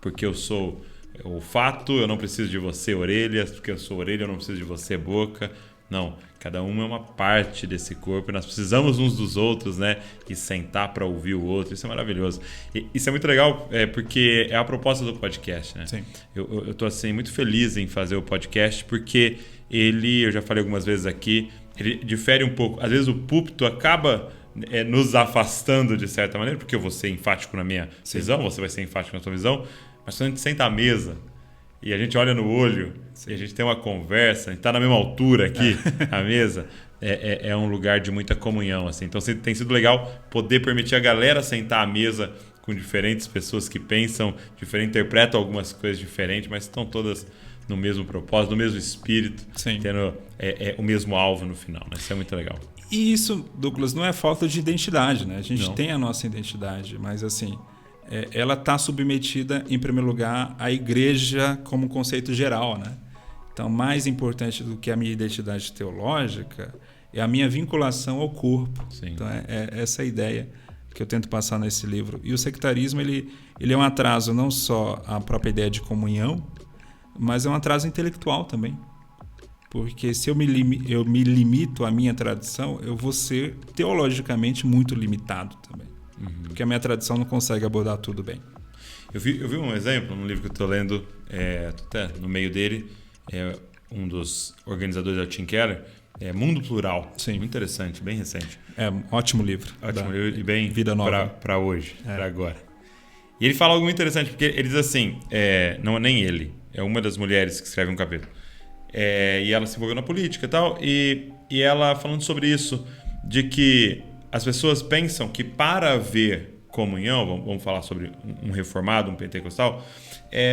Porque eu sou olfato, eu não preciso de você, orelhas, porque eu sou orelha, eu não preciso de você, boca. Não, cada um é uma parte desse corpo e nós precisamos uns dos outros, né? E sentar para ouvir o outro, isso é maravilhoso. E isso é muito legal, porque é a proposta do podcast, né? Sim. Eu tô assim, muito feliz em fazer o podcast porque ele, eu já falei algumas vezes aqui, ele difere um pouco. Às vezes o púlpito acaba nos afastando de certa maneira, porque eu vou ser enfático na minha visão, você vai ser enfático na sua visão, mas quando a gente senta à mesa e a gente olha no olho, e a gente tem uma conversa, a gente está na mesma altura aqui, a mesa, é um lugar de muita comunhão. Assim. Então tem sido legal poder permitir a galera sentar à mesa com diferentes pessoas que pensam diferente, interpretam algumas coisas diferentes, mas estão todas no mesmo propósito, no mesmo espírito, tendo o mesmo alvo no final. Né? Isso é muito legal. E isso, Douglas, não é falta de identidade. Né? A gente tem a nossa identidade, mas assim... ela está submetida, em primeiro lugar, à igreja como conceito geral, né? Então, mais importante do que a minha identidade teológica é a minha vinculação ao corpo. Sim. Então, é essa a ideia que eu tento passar nesse livro. E o sectarismo ele é um atraso não só à própria ideia de comunhão, mas é um atraso intelectual também. Porque se eu me limito à minha tradição, eu vou ser teologicamente muito limitado também. Porque a minha tradição não consegue abordar tudo bem. Eu vi um exemplo num livro que eu estou lendo, até no meio dele, um dos organizadores da Tim Keller, Mundo Plural. Sim. Muito interessante, bem recente. Ótimo livro. Ótimo livro e bem Vida Nova. Para hoje, para agora. E ele fala algo muito interessante, porque ele diz assim, não é nem ele, é uma das mulheres que escreve um capítulo. E ela se envolveu na política e tal, e ela falando sobre isso, de que as pessoas pensam que para haver comunhão, vamos falar sobre um reformado, um pentecostal,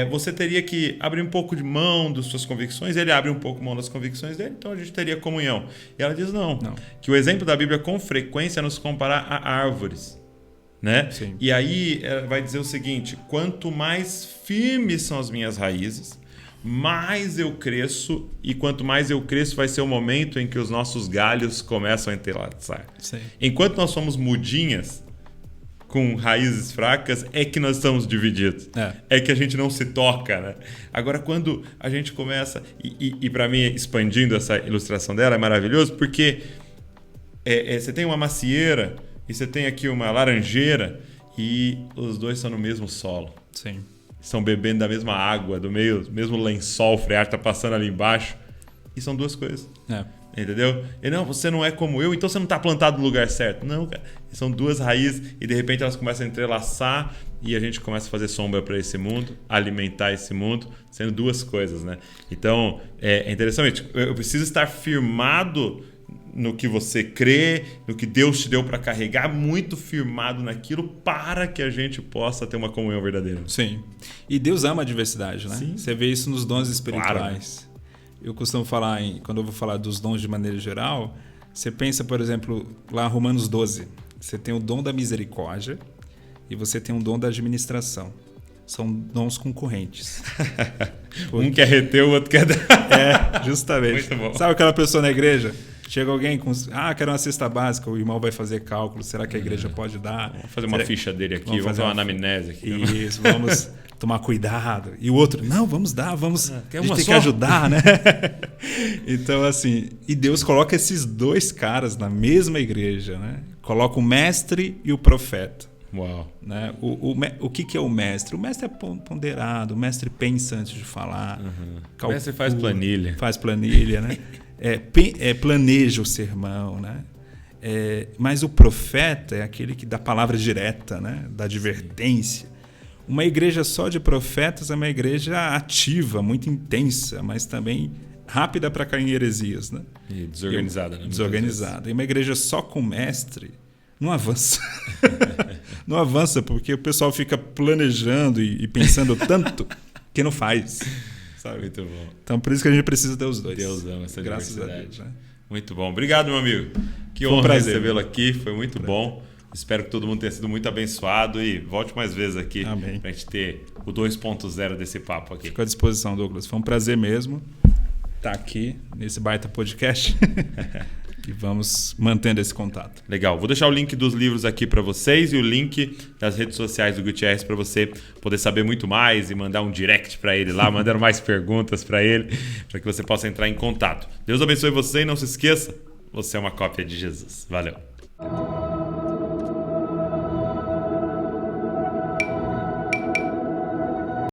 você teria que abrir um pouco de mão das suas convicções, ele abre um pouco mão das convicções dele, então a gente teria comunhão. E ela diz não. Que o exemplo da Bíblia com frequência é nos comparar a árvores. Né? Sim. E aí ela vai dizer o seguinte, quanto mais firmes são as minhas raízes, mais eu cresço, e quanto mais eu cresço vai ser o momento em que os nossos galhos começam a entrelaçar. Sim. Enquanto nós somos mudinhas com raízes fracas, é que nós estamos divididos. É que a gente não se toca, né? Agora, quando a gente começa, e para mim, expandindo essa ilustração dela, é maravilhoso, porque você tem uma macieira e você tem aqui uma laranjeira e os dois estão no mesmo solo. Sim. Estão bebendo da mesma água, do mesmo lençol freático está passando ali embaixo. E são duas coisas. Entendeu? E não, você não é como eu, então você não está plantado no lugar certo. Não, cara. São duas raízes e de repente elas começam a entrelaçar e a gente começa a fazer sombra para esse mundo, alimentar esse mundo, sendo duas coisas, né? Então, é interessante. Eu preciso estar firmado no que você crê, no que Deus te deu para carregar, muito firmado naquilo para que a gente possa ter uma comunhão verdadeira. Sim. E Deus ama a diversidade, né? Sim. Você vê isso nos dons espirituais. Claro. Eu costumo falar, quando eu vou falar dos dons de maneira geral, você pensa, por exemplo, lá em Romanos 12, você tem o dom da misericórdia e você tem o dom da administração. São dons concorrentes. Um quer reter, o outro quer dar. Justamente. Muito bom. Sabe aquela pessoa na igreja? Chega alguém com... quero uma cesta básica, o irmão vai fazer cálculo, será que a igreja pode dar? Vamos fazer uma ficha dele aqui, vamos fazer uma anamnese aqui. Isso, vamos tomar cuidado. E o outro, não, vamos dar, a gente tem que ajudar, né? Então, assim, e Deus coloca esses dois caras na mesma igreja, né? Coloca o mestre e o profeta. Uau. Né? O que é o mestre? O mestre é ponderado, o mestre pensa antes de falar. O mestre faz planilha. Faz planilha, né? Planeja o sermão, né? Mas o profeta é aquele que dá palavra direta, né? Da advertência. Uma igreja só de profetas é uma igreja ativa, muito intensa, mas também rápida para cair em heresias, né? E desorganizada, né? Desorganizada. E uma igreja só com mestre não avança. Não avança porque o pessoal fica planejando e pensando tanto que não faz. Sabe? Muito bom. Então, por isso que a gente precisa ter os dois. Deus ama essa Graças diversidade. a Deus, né? Muito bom. Obrigado, meu amigo. Que Foi um honra prazer, recebê-lo aqui. Foi muito bom. Espero que todo mundo tenha sido muito abençoado e volte mais vezes aqui para a gente ter o 2.0 desse papo aqui. Fico à disposição, Douglas. Foi um prazer mesmo estar aqui nesse baita podcast. E vamos mantendo esse contato. Legal. Vou deixar o link dos livros aqui para vocês e o link das redes sociais do Gutierrez para você poder saber muito mais e mandar um direct para ele lá, mandando mais perguntas para ele, para que você possa entrar em contato. Deus abençoe você e não se esqueça, você é uma cópia de Jesus. Valeu.